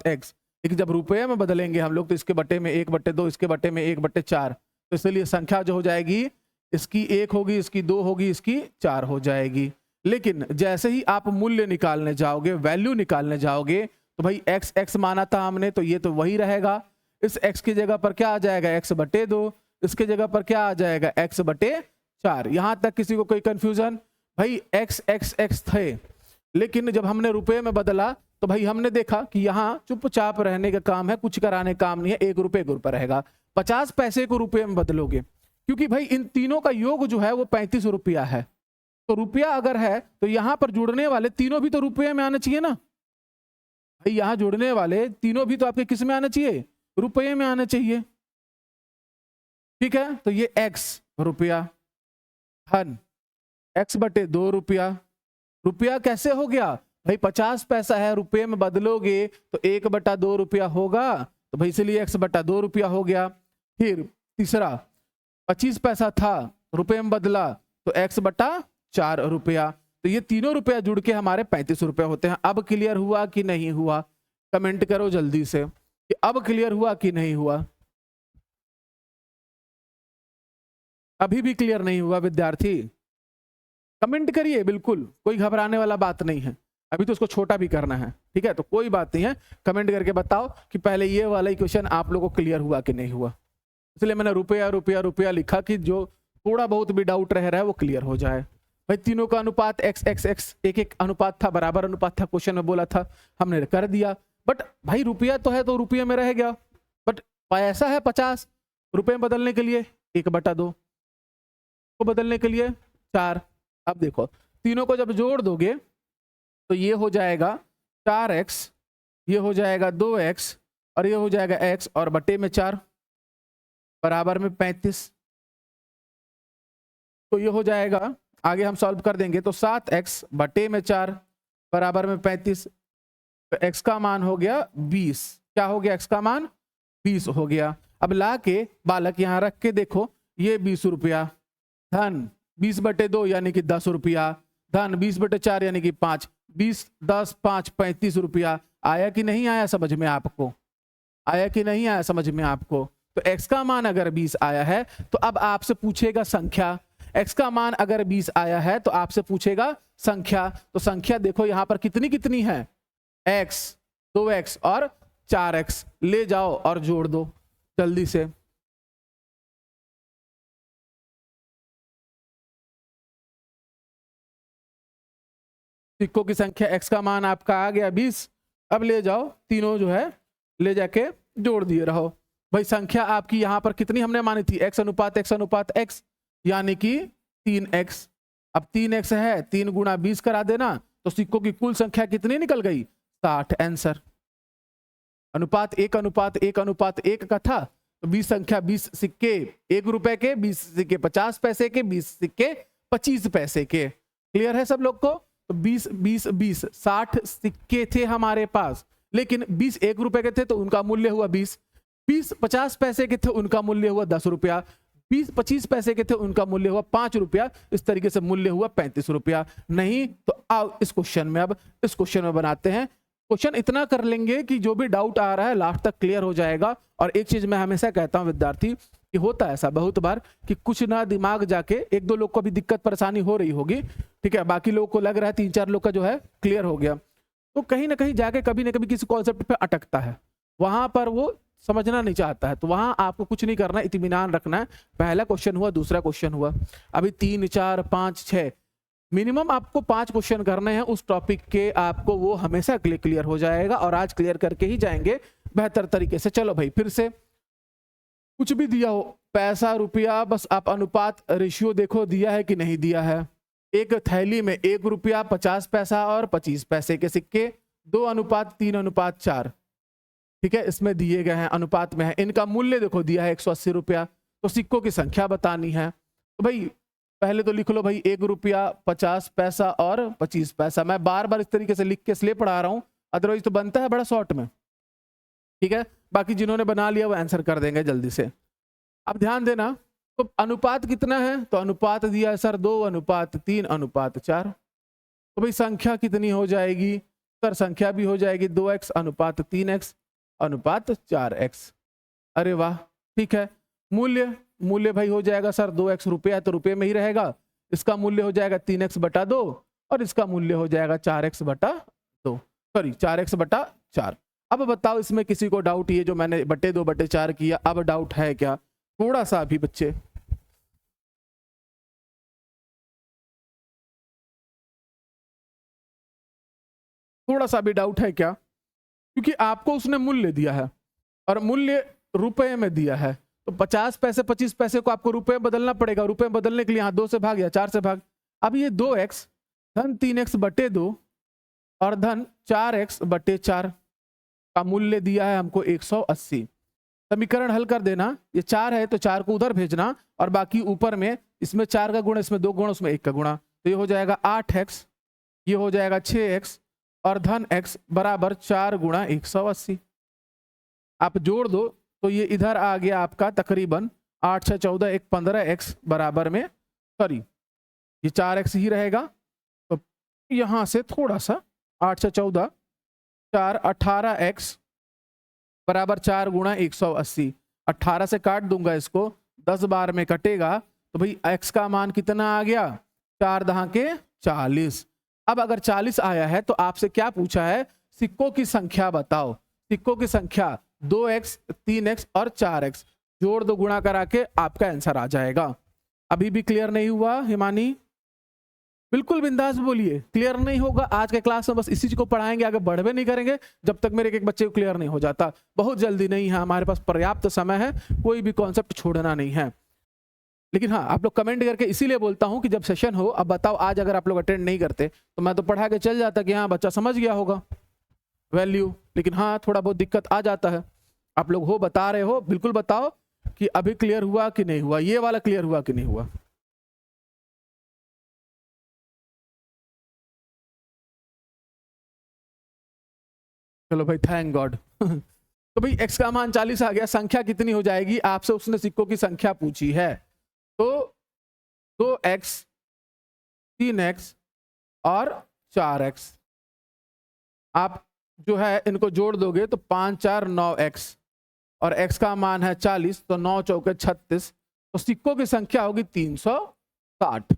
Speaker 1: x, लेकिन जब रुपये में बदलेंगे हम लोग तो इसके बटे में 1/2, इसके बटे में 1/4, तो इसलिए संख्या जो हो जाएगी, इसकी 1 होगी, इसकी 2 होगी, इसकी 4 हो जाएगी। लेकिन जैसे ही आप मूल्य निकालने जाओगे, वैल्यू निकालने जाओगे, तो भाई x माना था हमने, तो ये तो वही रहेगा। इस x की जगह पर क्या आ जाएगा, x/2, इसके जगह पर क्या आ जाएगा, x/4। यहां तक किसी को कोई कंफ्यूजन? भाई x थे, लेकिन जब हमने रुपए में बदला तो भाई हमने देखा कि यहाँ चुपचाप रहने का काम है, कुछ कराने काम नहीं है। 1 रुपये 1 रुपया रहेगा, 50 पैसे को रुपये में बदलोगे, क्योंकि भाई इन तीनों का योग जो है वो 35 रुपया है। तो रुपया अगर है तो यहां पर जुड़ने वाले तीनों भी तो रुपये में आना चाहिए ना भाई। यहां जुड़ने वाले तीनों भी तो आपके किस में आना चाहिए, रुपये में आना चाहिए, ठीक है। तो ये x रुपया धन x/2 रुपया। रुपया कैसे हो गया भाई, 50 पैसा है, रुपये में बदलोगे तो 1/2 रुपया होगा, तो भाई इसलिए x/2 रुपया हो गया। फिर तीसरा 25 पैसा था, रुपये में बदला तो x/4 रुपया। तो ये तीनों रुपया जुड़ के हमारे 35 रुपया होते हैं। अब क्लियर हुआ कि नहीं हुआ? कमेंट करो जल्दी से कि अब क्लियर हुआ कि नहीं हुआ। अभी भी क्लियर नहीं हुआ विद्यार्थी? कमेंट करिए, बिल्कुल कोई घबराने वाला बात नहीं है। अभी तो उसको छोटा भी करना है, ठीक है, तो कोई बात नहीं है। कमेंट करके बताओ कि पहले ये वाला क्वेश्चन आप लोगों को क्लियर हुआ कि नहीं हुआ। इसलिए मैंने रुपया रुपया रुपया लिखा कि जो थोड़ा बहुत भी डाउट रह रहा है वो क्लियर हो जाए। भाई तीनों का अनुपात x, एक अनुपात था, बराबर अनुपात था, क्वेश्चन में बोला था, हमने कर दिया। बट भाई रुपया तो है तो रुपये में रह गया, बट पैसा है 50, रुपये में बदलने के लिए 1/2 को बदलने के लिए 4। अब देखो तीनों को जब जोड़ दोगे तो ये हो जाएगा 4x, ये हो जाएगा 2x, और ये हो जाएगा x और बटे में 4 बराबर में 35। तो ये हो जाएगा, आगे हम सॉल्व कर देंगे, तो 7x बटे में 4 बराबर में 35। तो x का मान हो गया 20। क्या हो गया? x का मान 20 हो गया। अब ला के बालक यहां रख के देखो, ये 20 रुपया धन 20/2 यानी कि 10 रुपया, धन 20/4 यानी कि 5, 20 10 5 35 रुपया। आया कि नहीं आया समझ में आपको? आया कि नहीं आया समझ में आपको? तो x का मान अगर 20 आया है तो अब आपसे पूछेगा संख्या। x का मान अगर 20 आया है तो आपसे पूछेगा संख्या। तो संख्या देखो यहां पर कितनी कितनी है, x, 2x और 4x। ले जाओ और जोड़ दो जल्दी से। सिक्कों की संख्या, x का मान आपका आ गया 20। अब ले जाओ, तीनों जो है ले जाके जोड़ दिए रहो। भाई संख्या आपकी यहां पर कितनी हमने मानी थी, x अनुपात x, यानी कि 3x। अब 3x है, 3 गुणा 20 करा देना, तो सिक्कों की कुल संख्या कितनी निकल गई, 60। आंसर अनुपात 1:1 का था, तो 20 संख्या 20 सिक्के 1 रुपए के, 20 सिक्के 50 पैसे के, 20 सिक्के 25 पैसे के। क्लियर है सब लोग को? तो 20 60 सिक्के थे हमारे पास, लेकिन 20 1 रुपए के थे तो उनका मूल्य हुआ 20, 20 50 पैसे के थे उनका मूल्य हुआ 10 रुपया, 20 25 पैसे के थे उनका मूल्य हुआ 5 रुपया, इस तरीके से मूल्य हुआ 35 रुपया। नहीं तो आओ इस क्वेश्चन में, अब इस क्वेश्चन में बनाते हैं। क्वेश्चन इतना कर लेंगे कि जो भी डाउट आ रहा है लास्ट तक क्लियर हो जाएगा। और एक चीज मैं हमेशा कहता हूं विद्यार्थी कि होता है ऐसा बहुत बार कि कुछ ना दिमाग जाके, एक दो लोग को भी दिक्कत परेशानी हो रही होगी, ठीक है, बाकी लोगों को लग रहा है 3-4 लोग का जो है क्लियर हो गया, तो कहीं ना कहीं जाके कभी ना कभी किसी कॉन्सेप्ट पे अटकता है, वहां पर वो समझना नहीं चाहता है। तो वहां आपको कुछ नहीं करना है, इत्मीनान रखना है। पहला क्वेश्चन हुआ, दूसरा क्वेश्चन हुआ, अभी 3 4 5 6 मिनिमम आपको 5 क्वेश्चन करने हैं उस टॉपिक के, आपको वो हमेशा क्लियर हो जाएगा और आज क्लियर करके ही जाएंगे बेहतर तरीके से। चलो भाई फिर से, कुछ भी दिया हो, पैसा रुपया, बस आप अनुपात रेशियो देखो दिया है कि नहीं दिया है। एक थैली में 1 रुपया 50 पैसा और 25 पैसे के सिक्के, 2:3:4, ठीक है, इसमें दिए गए हैं, अनुपात में है। इनका मूल्य देखो दिया है 180 रुपया, तो सिक्कों की संख्या बतानी है। तो भाई पहले तो लिख लो भाई 1 रुपया 50 पैसा और 25 पैसा। मैं बार बार इस तरीके से लिख के इसलिए पढ़ा रहा हूं, अदरवाइज तो बनता है बड़ा शॉर्ट में, ठीक है। बाकी जिन्होंने बना लिया वो आंसर कर देंगे जल्दी से। अब ध्यान देना, तो अनुपात कितना है, तो अनुपात दिया है सर 2:3:4। तो भाई संख्या कितनी हो जाएगी सर, संख्या भी हो जाएगी 2x:3x:4x। अरे वाह, ठीक है। मूल्य भाई हो जाएगा सर 2x रुपया, तो रुपये में ही रहेगा, इसका मूल्य हो जाएगा 3x/2 और इसका मूल्य हो जाएगा 4x/2, सॉरी 4x/4। अब बताओ इसमें किसी को डाउट, ये जो मैंने 2/4 किया, अब डाउट है क्या थोड़ा सा अभी बच्चे? थोड़ा सा भी डाउट है क्या? क्योंकि आपको उसने मूल्य दिया है और मूल्य रुपए में दिया है, तो 50 पैसे 25 पैसे को आपको रुपए में बदलना पड़ेगा। रुपए में बदलने के लिए यहाँ 2 से भाग या 4 से भाग। अब ये 2x धन 3x/2 और धन 4x/4 का मूल्य दिया है हमको 180। समीकरण हल कर देना, ये 4 है तो 4 को उधर भेजना और बाकी ऊपर में, इसमें 4 का गुणा, इसमें 2 गुणा, उसमें 1 का गुणा, तो ये हो जाएगा 8x, ये हो जाएगा 6x और धन x बराबर 4 गुणा 180। आप जोड़ दो तो ये इधर आ गया आपका तकरीबन 8 6 14 1 15x बराबर में, सॉरी ये 4x ही रहेगा, तो यहां से थोड़ा सा 8 6 14 4 18x बराबर 4 गुणा 180। 18 से काट दूंगा इसको, 10 बार में कटेगा, तो भाई x का मान कितना आ गया, 4×10 40। अब अगर 40 आया है तो आपसे क्या पूछा है, सिक्कों की संख्या बताओ। सिक्कों की संख्या 2x 3x और 4x, जोड़ दो, गुणा करा के आपका आंसर आ जाएगा। अभी भी क्लियर नहीं हुआ हिमानी? बिल्कुल बिंदास बोलिए, क्लियर नहीं होगा आज के क्लास में, बस इसी चीज को पढ़ाएंगे, आगे बढ़वे नहीं करेंगे जब तक मेरे एक बच्चे को क्लियर नहीं हो जाता। बहुत जल्दी नहीं है, हमारे पास पर्याप्त समय है, कोई भी कॉन्सेप्ट छोड़ना नहीं है। लेकिन हाँ, आप लोग कमेंट करके इसीलिए बोलता हूं कि जब सेशन हो, अब बताओ आज अगर आप लोग अटेंड नहीं करते तो मैं तो पढ़ा के चल जाता कि हाँ बच्चा समझ गया होगा वैल्यू, लेकिन हाँ थोड़ा बहुत दिक्कत आ जाता है। आप लोग हो, बता रहे हो, बिल्कुल बताओ कि अभी क्लियर हुआ कि नहीं हुआ, ये वाला क्लियर हुआ कि नहीं हुआ। चलो भाई, थैंक गॉड। तो भाई x का मान 40 आ गया, संख्या कितनी हो जाएगी, आपसे उसने सिक्कों की संख्या पूछी है, तो 2x 3x और 4x, आप जो है इनको जोड़ दोगे तो 5 4 9x और x का मान है 40, तो 9 चौके 36, तो सिक्कों की संख्या होगी 360,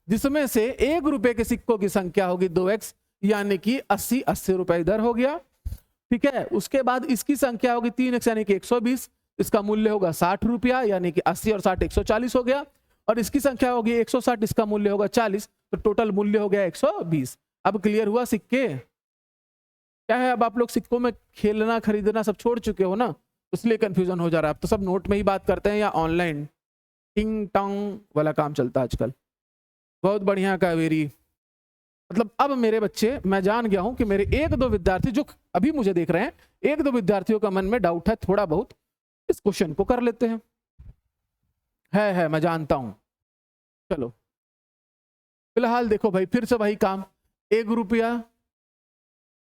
Speaker 1: जिसमें से 1 रुपए के सिक्कों की संख्या होगी 2x, यानी कि 80 रुपए इधर हो गया, ठीक है। उसके बाद इसकी संख्या होगी 3x यानी कि 120, इसका मूल्य होगा 60 रुपया, यानी कि 80 और 60 140 हो गया, और इसकी संख्या होगी 160, इसका मूल्य होगा 40, तो टोटल मूल्य हो गया 120। अब क्लियर हुआ सिक्के? क्या है, अब आप लोग सिक्कों में खेलना खरीदना सब छोड़ चुके हो ना, इसलिए कंफ्यूजन हो जा रहा है। अब तो सब नोट में ही बात करते हैं या ऑनलाइन टिंग टोंग वाला काम चलता है आजकल। बहुत बढ़िया कावेरी, मतलब अब मेरे बच्चे, मैं जान गया हूं कि मेरे 1-2 विद्यार्थी जो अभी मुझे देख रहे हैं, 1-2 विद्यार्थियों का मन में डाउट है थोड़ा बहुत, इस क्वेश्चन को कर लेते हैं। है मैं जानता हूं। चलो फिलहाल देखो भाई, फिर से वही काम, 1 रुपया,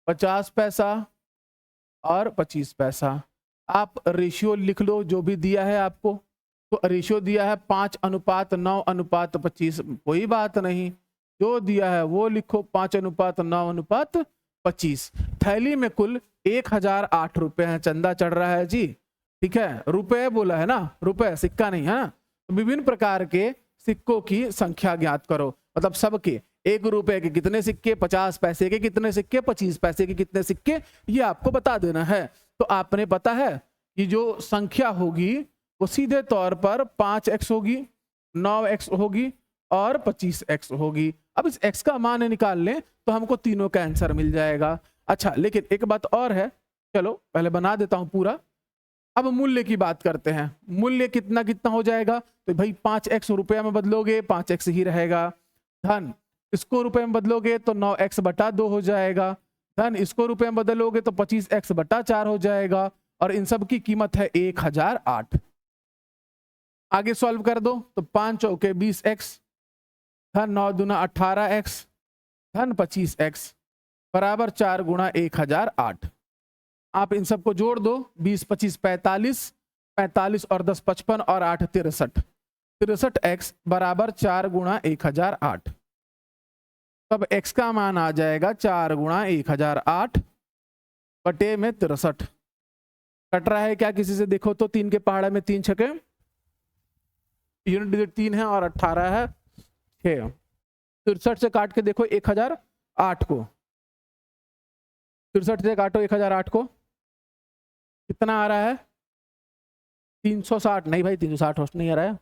Speaker 1: 50 पैसा और 25 पैसा। आप रेशियो लिख लो जो भी दिया है आपको। तो रेशियो दिया है 5:9:25, कोई बात नहीं, जो दिया है वो लिखो 5:9:25। थैली में कुल 1008 रुपए है, चंदा चढ़ रहा है जी। ठीक है, रुपए बोला है ना, रुपए, सिक्का नहीं है ना। तो विभिन्न प्रकार के सिक्कों की संख्या ज्ञात करो, मतलब सबके 1 रुपए के कितने सिक्के, 50 पैसे के कितने सिक्के, 25 पैसे के कितने सिक्के, ये आपको बता देना है। तो आपने पता है कि जो संख्या होगी वो सीधे तौर पर 5x होगी, 9x होगी और 25x होगी। अब इस x का मान निकाल लें तो हमको तीनों का आंसर मिल जाएगा। अच्छा, लेकिन एक बात और है, चलो पहले बना देता हूं पूरा। अब मूल्य की बात करते हैं, मूल्य कितना कितना हो जाएगा, तो भाई 5x रुपया में बदलोगे 5x ही रहेगा। धन इसको रुपए में बदलोगे तो 9x/2 हो जाएगा। धन इसको रुपए में बदलोगे तो 25x/4 हो जाएगा। और इन सब की कीमत है 1008। आगे सॉल्व कर दो तो 5 चौके 20x, धन 9 दूना 18x, धन 25x बराबर 4 गुणा 1008। आप इन सबको जोड़ दो, 20 25 45, 45 और 10 55 और 8 63, 63x बराबर 4 गुणा 1008। तब x का मान आ जाएगा 4 गुणा 1008 बटे में 63। कट रहा है क्या किसी से, देखो तो 3 के पहाड़े में 3 छके, यूनिट डिजिट 3 है और 18 है 6। 63 से काट के देखो 1008 को, 63 से काटो 1008 को, कितना आ रहा है 360। नहीं भाई 360 होस्ट नहीं आ रहा है,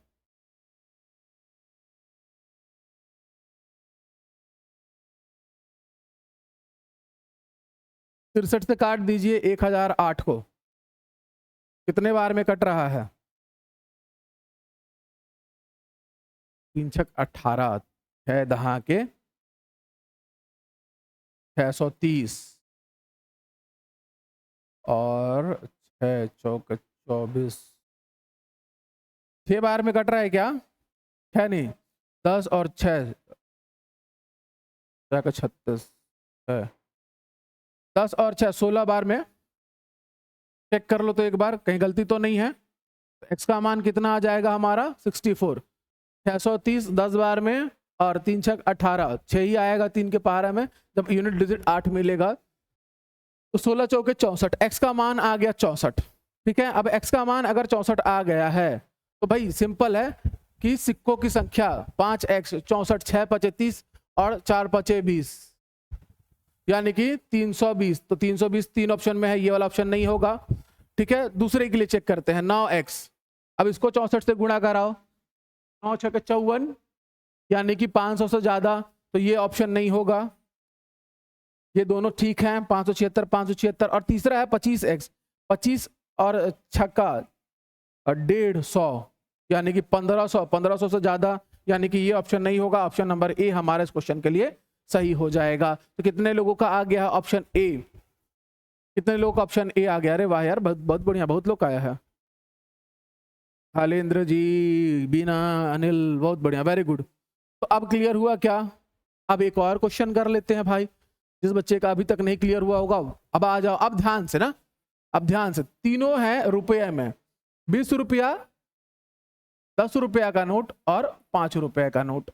Speaker 1: तिरसठ से काट दीजिए 1008 को, कितने बार में कट रहा है, 3 छक 18, 6 दहा के 630 और 6 चौक 24, 6 बार में कट रहा है क्या, 6 नहीं 10 और 6 36 है, 10 और 6 16 बार में। चेक कर लो तो एक बार कहीं गलती तो नहीं है। x का मान कितना आ जाएगा हमारा 64, 630 10 बार में और 3 छक 18, 6 ही आएगा 3 के पहाड़े में। जब यूनिट डिजिट 8 मिलेगा तो 16 चौके 64, x का मान आ गया 64। ठीक है, अब x का मान अगर 64 आ गया है तो भाई सिंपल है कि सिक्कों की संख्या 5x, 64, 6 पचे 30 और 4 पचे 20, यानी कि 320। तो 320 3 ऑप्शन में है, ये वाला ऑप्शन नहीं होगा। ठीक है, दूसरे के लिए चेक करते हैं 9x। अब इसको 64 से गुणा कराओ, 9 छक 54, यानी कि 500 से ज्यादा, तो ये ऑप्शन नहीं होगा। ये दोनों ठीक हैं, 576 576। और तीसरा है 25x, 25 और छक्का 150, यानी कि 1500, 1500 से ज्यादा, यानी कि ये ऑप्शन नहीं होगा। ऑप्शन नंबर ए हमारे इस क्वेश्चन के लिए सही हो जाएगा। तो कितने लोगों का आ गया ऑप्शन ए, कितने लोगों का ऑप्शन ए आ गया, अरे वाह यार, बहुत बढ़िया, बहुत लोग आया है। हालेंद्र जी, बीना, अनिल, बहुत बढ़िया, वेरी गुड। तो अब क्लियर हुआ क्या, अब एक और क्वेश्चन कर लेते हैं भाई, जिस बच्चे का अभी तक नहीं क्लियर हुआ होगा। अब आ जाओ, अब ध्यान से ना, अब ध्यान से, तीनों है रुपये में, 20 रुपया, 10 रुपया का नोट और 5 रुपए का नोट।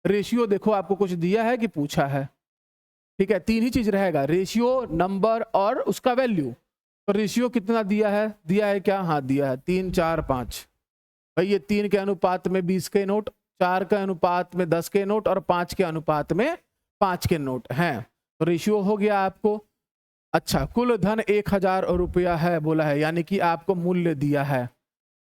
Speaker 1: रेशियो देखो आपको कुछ दिया है कि पूछा है, ठीक है, 3 ही चीज रहेगा, रेशियो, नंबर और उसका वैल्यू। तो रेशियो कितना दिया है क्या, हाँ दिया है 3 4 5। भाई ये 3 के अनुपात में 20 के नोट, 4 के अनुपात में 10 के नोट और 5 के अनुपात में 5 के नोट हैं। तो रेशियो हो गया आपको। अच्छा, कुल धन 1000 रुपया है बोला है, यानी कि आपको मूल्य दिया है।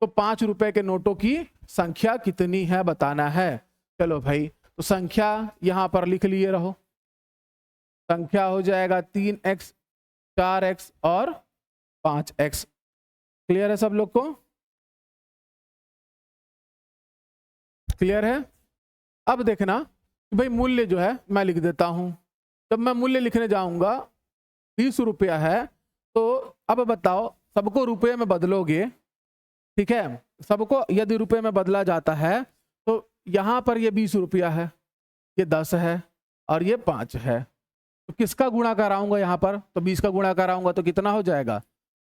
Speaker 1: तो 5 रुपए के नोटों की संख्या कितनी है बताना है। चलो भाई, तो संख्या यहां पर लिख लिए रहो, संख्या हो जाएगा 3x, 4x और 5x। क्लियर है सब लोग को, क्लियर है। अब देखना भाई मूल्य जो है मैं लिख देता हूं। जब मैं मूल्य लिखने जाऊंगा 20 रुपया है, तो अब बताओ सबको रुपये में बदलोगे, ठीक है, सबको यदि रुपये में बदला जाता है तो यहां पर ये 20 रुपया है, ये 10 है और ये 5 है। तो किसका गुणा कराऊंगा यहाँ पर, तो 20 का गुणा कराऊंगा तो कितना हो जाएगा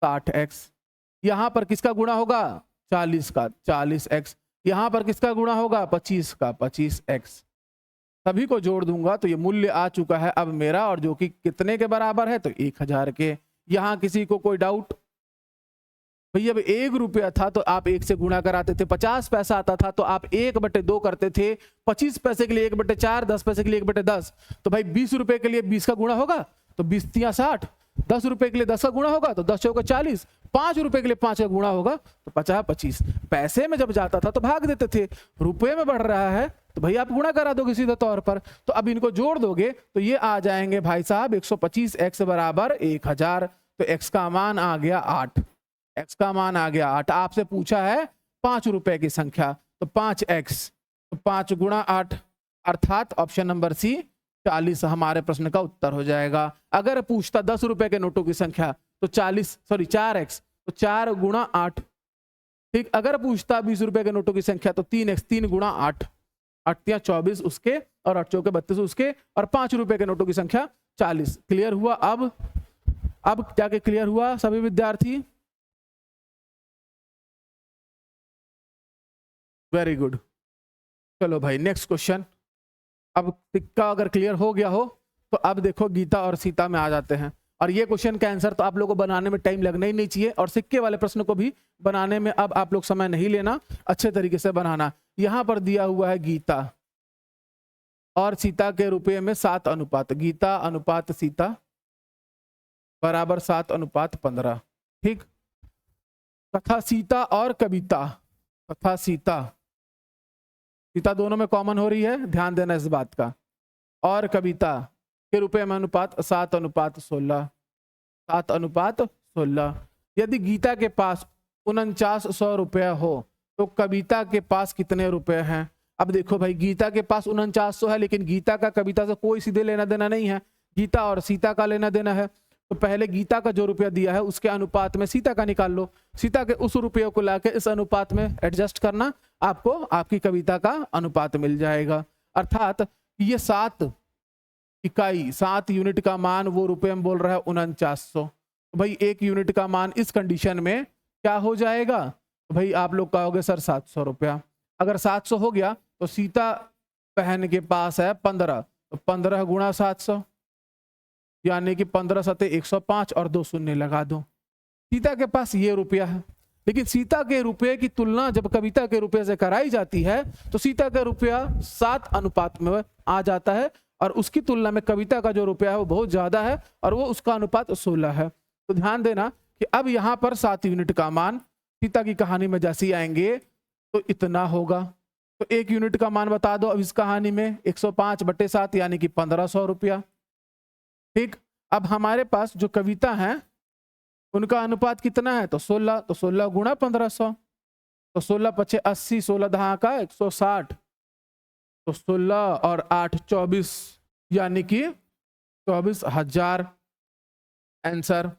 Speaker 1: 60x। यहाँ पर किसका गुणा होगा 40 का 40x। यहाँ पर किसका गुणा होगा 25 का 25x। सभी को जोड़ दूंगा तो ये मूल्य आ चुका है अब मेरा, और जो कि कितने के बराबर है तो 1000 के। यहाँ किसी को कोई डाउट? भैया अब 1 रुपया था तो आप 1 से गुणा कराते थे, 50 पैसा आता था तो आप 1/2 करते थे, 25 पैसे के लिए 1/4, 10 पैसे के लिए 1/10। तो भाई 20 रुपए के लिए 20 का गुणा होगा तो 20 तिया 60, 10 रुपए के लिए 10 का गुणा होगा तो 10 चौका 40, 5 रुपए के लिए 5 का गुणा होगा तो 50 25। पैसे में जब जाता था तो भाग देते थे, रुपए में बढ़ रहा है तो भाई आप गुणा करा दोगे सीधे तौर पर। तो अब इनको जोड़ दोगे तो ये आ जाएंगे भाई साहब 125x बराबर 1000। तो x का मान आ गया 8, x का मान आ गया 8। आपसे पूछा है 5 रुपए की संख्या तो 5x, तो 5 गुणा 8 अर्थात ऑप्शन नंबर सी 40 हमारे प्रश्न का उत्तर हो जाएगा। अगर पूछता 10 रुपए के नोटों की संख्या तो 4x, तो 4 गुणा 8। ठीक, अगर पूछता 20 रुपए के नोटों की संख्या तो 3x, 3 गुणा 8, 8 तिया 24 उसके और 8 चौके 32 उसके, और 5 रुपए के नोटों की संख्या 40। क्लियर हुआ? अब जाके क्लियर हुआ सभी विद्यार्थी? Very good. चलो भाई नेक्स्ट क्वेश्चन। अब सिक्का अगर क्लियर हो गया हो तो अब देखो गीता और सीता में आ जाते हैं। और ये क्वेश्चन का आंसर तो आप लोगों को बनाने में टाइम लगना ही नहीं चाहिए, और सिक्के वाले प्रश्न को भी बनाने में अब आप लोग समय नहीं लेना, अच्छे तरीके से बनाना। यहां पर दिया हुआ है गीता और सीता के रुपये में 7 अनुपात, गीता अनुपात सीता बराबर 7:15। ठीक, तथा सीता और कविता, तथा सीता दोनों में कॉमन हो रही है, ध्यान देना इस बात का, और कविता के रुपये में अनुपात 7:16, 7:16। यदि गीता के पास 4900 रुपया हो तो कविता के पास कितने रुपए हैं? अब देखो भाई गीता के पास 4900 है, लेकिन गीता का कविता से कोई सीधे लेना देना नहीं है, गीता और सीता का लेना देना है। तो पहले गीता का जो रुपया दिया है उसके अनुपात में सीता का निकाल लो, सीता के उस रुपये को लाके इस अनुपात में एडजस्ट करना, आपको आपकी कविता का अनुपात मिल जाएगा। अर्थात ये 7 इकाई 7 यूनिट का मान वो रुपये में बोल रहा है 4900। तो भाई 1 यूनिट का मान इस कंडीशन में क्या हो जाएगा? तो भाई आप लोग कहोगे सर 700 रुपया। अगर 700 हो गया तो सीता बहन के पास है 15, तो 15 गुणा 700 यानी कि 15 सते 105 और 2 शून्य लगा दो। सीता के पास ये रुपया है, लेकिन सीता के रुपये की तुलना जब कविता के रुपये से कराई जाती है तो सीता का रुपया 7 अनुपात में आ जाता है, और उसकी तुलना में कविता का जो रुपया है वो बहुत ज्यादा है और वो उसका अनुपात 16 है। तो ध्यान देना कि अब यहाँ पर 7 यूनिट का मान सीता की कहानी में जैसे आएंगे तो इतना होगा। तो 1 यूनिट का मान बता दो अब इस कहानी में 105/7 यानी कि 1500 रुपया। ठीक, अब हमारे पास जो कविता है उनका अनुपात कितना है? तो 16, तो 16 गुणा 1500, तो 16 पचे 80, 16 दहा का 160, तो 16 और 8 24 यानी कि 24,000। आंसर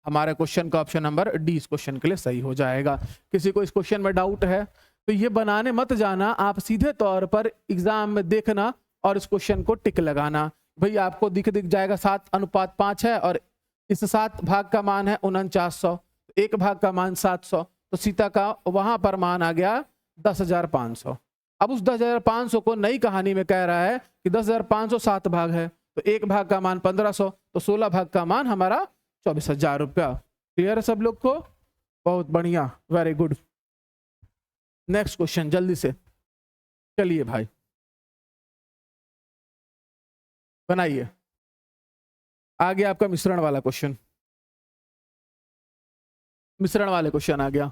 Speaker 1: हमारे क्वेश्चन का ऑप्शन नंबर डी इस क्वेश्चन के लिए सही हो जाएगा। किसी को इस क्वेश्चन में डाउट है तो ये बनाने मत जाना, आप सीधे तौर पर एग्जाम में देखना और इस क्वेश्चन को टिक लगाना। भाई आपको दिख जाएगा 7:5 है और इस 7 भाग का मान है 4900, 1 भाग का मान 700, तो सीता का वहां पर मान आ गया 10,500। अब उस 10,500 को नई कहानी में कह रहा है कि 10,500 7 भाग है, तो 1 भाग का मान 1500, तो 16 भाग का मान हमारा 24,000 रुपया। क्लियर है सब लोग को? बहुत बढ़िया, वेरी गुड। नेक्स्ट क्वेश्चन जल्दी से चलिए भाई बनाइए। आगे आपका मिश्रण वाला क्वेश्चन, मिश्रण वाले क्वेश्चन आ गया।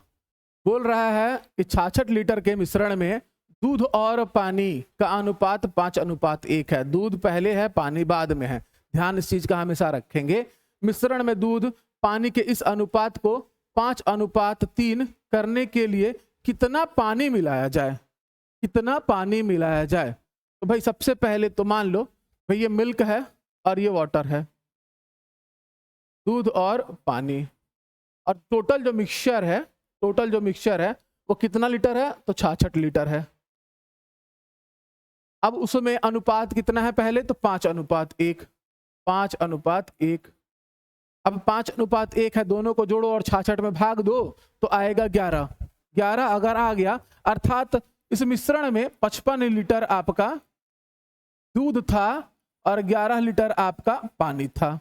Speaker 1: बोल रहा है कि 66 लीटर के मिश्रण में दूध और पानी का अनुपात 5:1 है। दूध पहले है, पानी बाद में है। ध्यान इस चीज का हमेशा रखेंगे। मिश्रण में दूध पानी के इस अनुपात को 5:3 करने के लिए कितना पानी मिलाया जाए? कितना पानी मिलाया जाए? तो भाई सबसे पहले तो मान लो भाई ये मिल्क है और ये वाटर है, दूध और पानी, और टोटल जो मिक्सचर है वो कितना लीटर है? तो 66 लीटर है। अब उसमें अनुपात कितना है? पहले तो 5:1, 5:1। अब 5:1 है, दोनों को जोड़ो और 66 में भाग दो तो आएगा 11। 11 अगर आ गया अर्थात इस मिश्रण में 55 लीटर आपका दूध था और 11 लीटर आपका पानी था।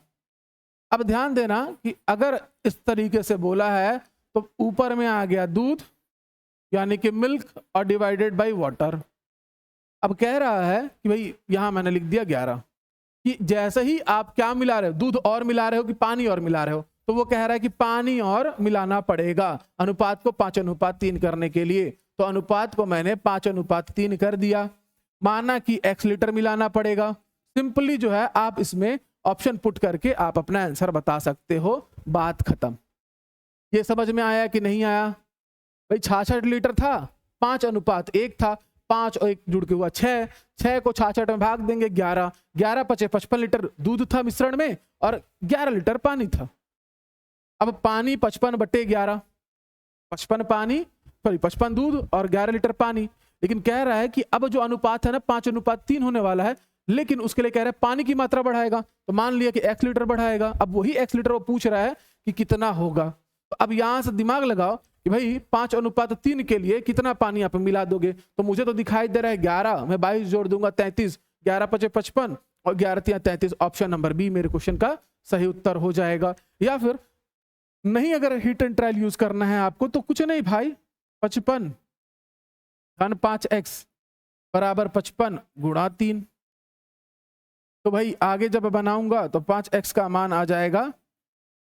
Speaker 1: अब ध्यान देना कि अगर इस तरीके से बोला है तो ऊपर में आ गया दूध यानी कि मिल्क और डिवाइडेड बाय वाटर। अब कह रहा है कि भाई यहां मैंने लिख दिया 11 कि जैसे ही आप क्या मिला रहे हो, दूध और मिला रहे हो कि पानी और मिला रहे हो, तो वो कह रहा है कि पानी और मिलाना पड़ेगा अनुपात को 5:3 करने के लिए। तो अनुपात को मैंने 5:3 कर दिया। माना कि x लीटर मिलाना पड़ेगा। सिंपली जो है आप इसमें ऑप्शन पुट करके आप अपना आंसर बता सकते हो, बात खत्म। ये समझ में आया कि नहीं आया? भाई 66 लीटर था, 5:1 था, 5 और 1 जुड़ के हुआ 6, 6 को 66 में भाग देंगे 11, 11 पचे 55 लीटर दूध था मिश्रण में और 11 लीटर पानी था। अब पानी 55/11, 55 पानी सॉरी 55 दूध और 11 लीटर पानी। लेकिन कह रहा है कि अब जो अनुपात है ना 5:3 होने वाला है, लेकिन उसके लिए कह रहा है पानी की मात्रा बढ़ाएगा। तो मान लिया कि x लीटर बढ़ाएगा। अब वही x लीटर वो पूछ रहा है कि कितना होगा। तो अब यहां से दिमाग लगाओ कि भाई 5:3 के लिए कितना पानी आप मिला दोगे। तो मुझे तो दिखाई दे रहा है 11, मैं 22 जोड़ दूंगा 33, 11 पचे 55 और 11 तिया 33। ऑप्शन नंबर बी मेरे क्वेश्चन का सही उत्तर हो जाएगा। या फिर नहीं, अगर हिट एंड ट्रायल यूज करना है आपको तो कुछ नहीं भाई, 55 घन 5x बराबर 55 गुणा 3। तो भाई आगे जब बनाऊंगा तो 5x का मान आ जाएगा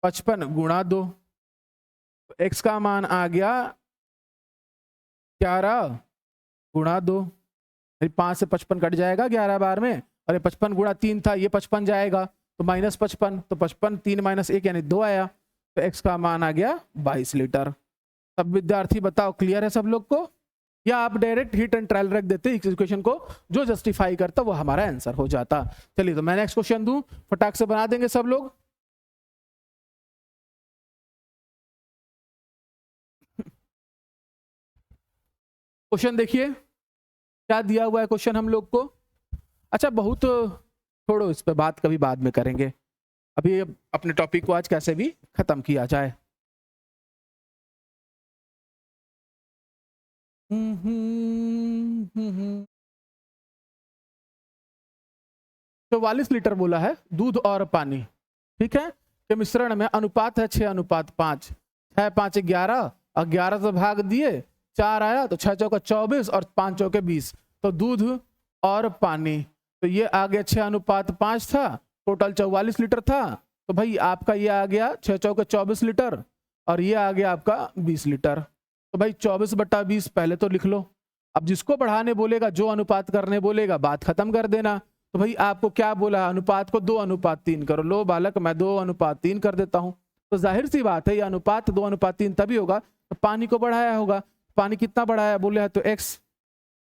Speaker 1: 55 गुणा 2। तो x का मान आ गया 11 गुणा 2। 5 से 55 कट जाएगा 11 बार में, और ये 55 गुणा 3 था, ये 55 जाएगा तो -55। तो 55 3 - 1 यानी 2 आया। तो x का मान आ गया 22 लीटर। सब विद्यार्थी बताओ क्लियर है सब लोग को, या आप डायरेक्ट हिट एंड ट्रायल रख देते इस इक्वेशन को, जो जस्टिफाई करता वो हमारा आंसर हो जाता। चलिए तो मैं नेक्स्ट क्वेश्चन दूं, फटाक से बना देंगे सब लोग। क्वेश्चन देखिए क्या दिया हुआ है क्वेश्चन हम लोग को। अच्छा बहुत छोड़ो, इस पे बात कभी बाद में करेंगे, अभी अपने टॉपिक को आज कैसे भी खत्म किया जाए। 44 लीटर बोला है दूध और पानी, ठीक है, के मिश्रण में अनुपात है 6:5। 6 5 11 और 11 से भाग दिए 4 आया, तो 6 चौका 24 और 5 चौके 20। तो दूध और पानी, तो ये आ गया 6:5 था, टोटल 44 लीटर था। तो भाई आपका ये आ गया 6 चौके 24 लीटर और ये आ गया आपका 20 लीटर। तो भाई 24/20 पहले तो लिख लो। अब जिसको बढ़ाने बोलेगा, जो अनुपात करने बोलेगा, बात खत्म कर देना। तो भाई आपको क्या बोला, अनुपात को 2:3 करो। लो बालक मैं 2:3 कर देता हूं। तो जाहिर सी बात है ये अनुपात 2:3 तभी होगा तो पानी को बढ़ाया होगा। पानी कितना बढ़ाया बोले है तो x।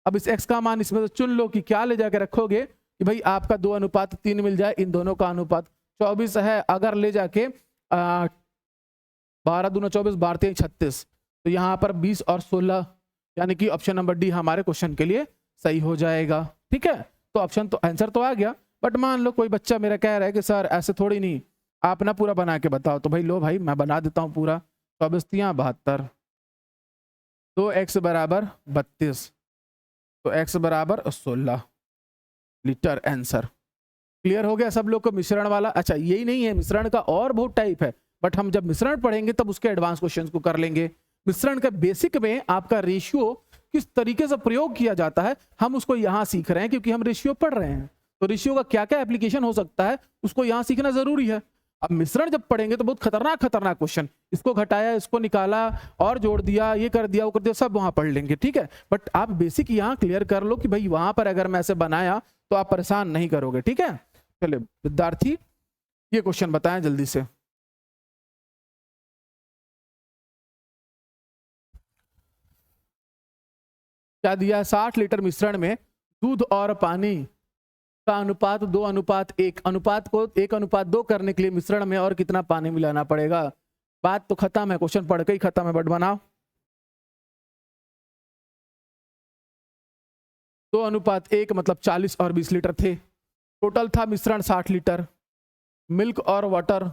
Speaker 1: अब इस x का मान इसमें से चुन लो कि क्या ले जाके रखोगे कि भाई आपका 2:3 मिल जाए। इन दोनों का अनुपात 24 है, अगर ले जाके 12 दूना 24, 12 3 36, तो यहाँ पर 20 और 16 यानी कि ऑप्शन नंबर डी हमारे क्वेश्चन के लिए सही हो जाएगा। ठीक है, तो ऑप्शन तो आंसर तो आ गया, बट मान लो कोई बच्चा मेरा कह रहा है कि सर ऐसे थोड़ी नहीं, आप ना पूरा बना के बताओ। तो भाई लो भाई मैं बना देता हूँ पूरा। 24 तिया 72, 2x बराबर 32, तो x बराबर 16 लीटर आंसर। क्लियर हो गया सब लोग को मिश्रण वाला? अच्छा यही नहीं है, मिश्रण का और बहुत टाइप है, बट हम जब मिश्रण पढ़ेंगे तब उसके एडवांस क्वेश्चंस को कर लेंगे। मिश्रण का बेसिक में आपका रेशियो किस तरीके से प्रयोग किया जाता है हम उसको यहाँ सीख रहे हैं, क्योंकि हम रेशियो पढ़ रहे हैं। तो रेशियो का क्या क्या एप्लीकेशन हो सकता है उसको यहाँ सीखना जरूरी है। अब मिश्रण जब पढ़ेंगे तो बहुत खतरनाक खतरनाक क्वेश्चन, इसको घटाया, इसको निकाला और जोड़ दिया, ये कर दिया, वो कर दिया, सब वहां पढ़ लेंगे। ठीक है, बट आप बेसिक यहाँ क्लियर कर लो कि भाई वहां पर अगर मैं ऐसे बनाया तो आप परेशान नहीं करोगे। ठीक है, चलिए विद्यार्थी ये क्वेश्चन बताएं जल्दी से। क्या दिया है, 60 लीटर मिश्रण में दूध और पानी का अनुपात 2:1। अनुपात को 1:2 करने के लिए मिश्रण में और कितना पानी मिलाना पड़ेगा। बात तो खत्म है, क्वेश्चन पढ़ के ही खत्म है, बट बनाओ। 2:1 मतलब 40 और 20 लीटर थे। टोटल था मिश्रण 60 लीटर। मिल्क और वाटर,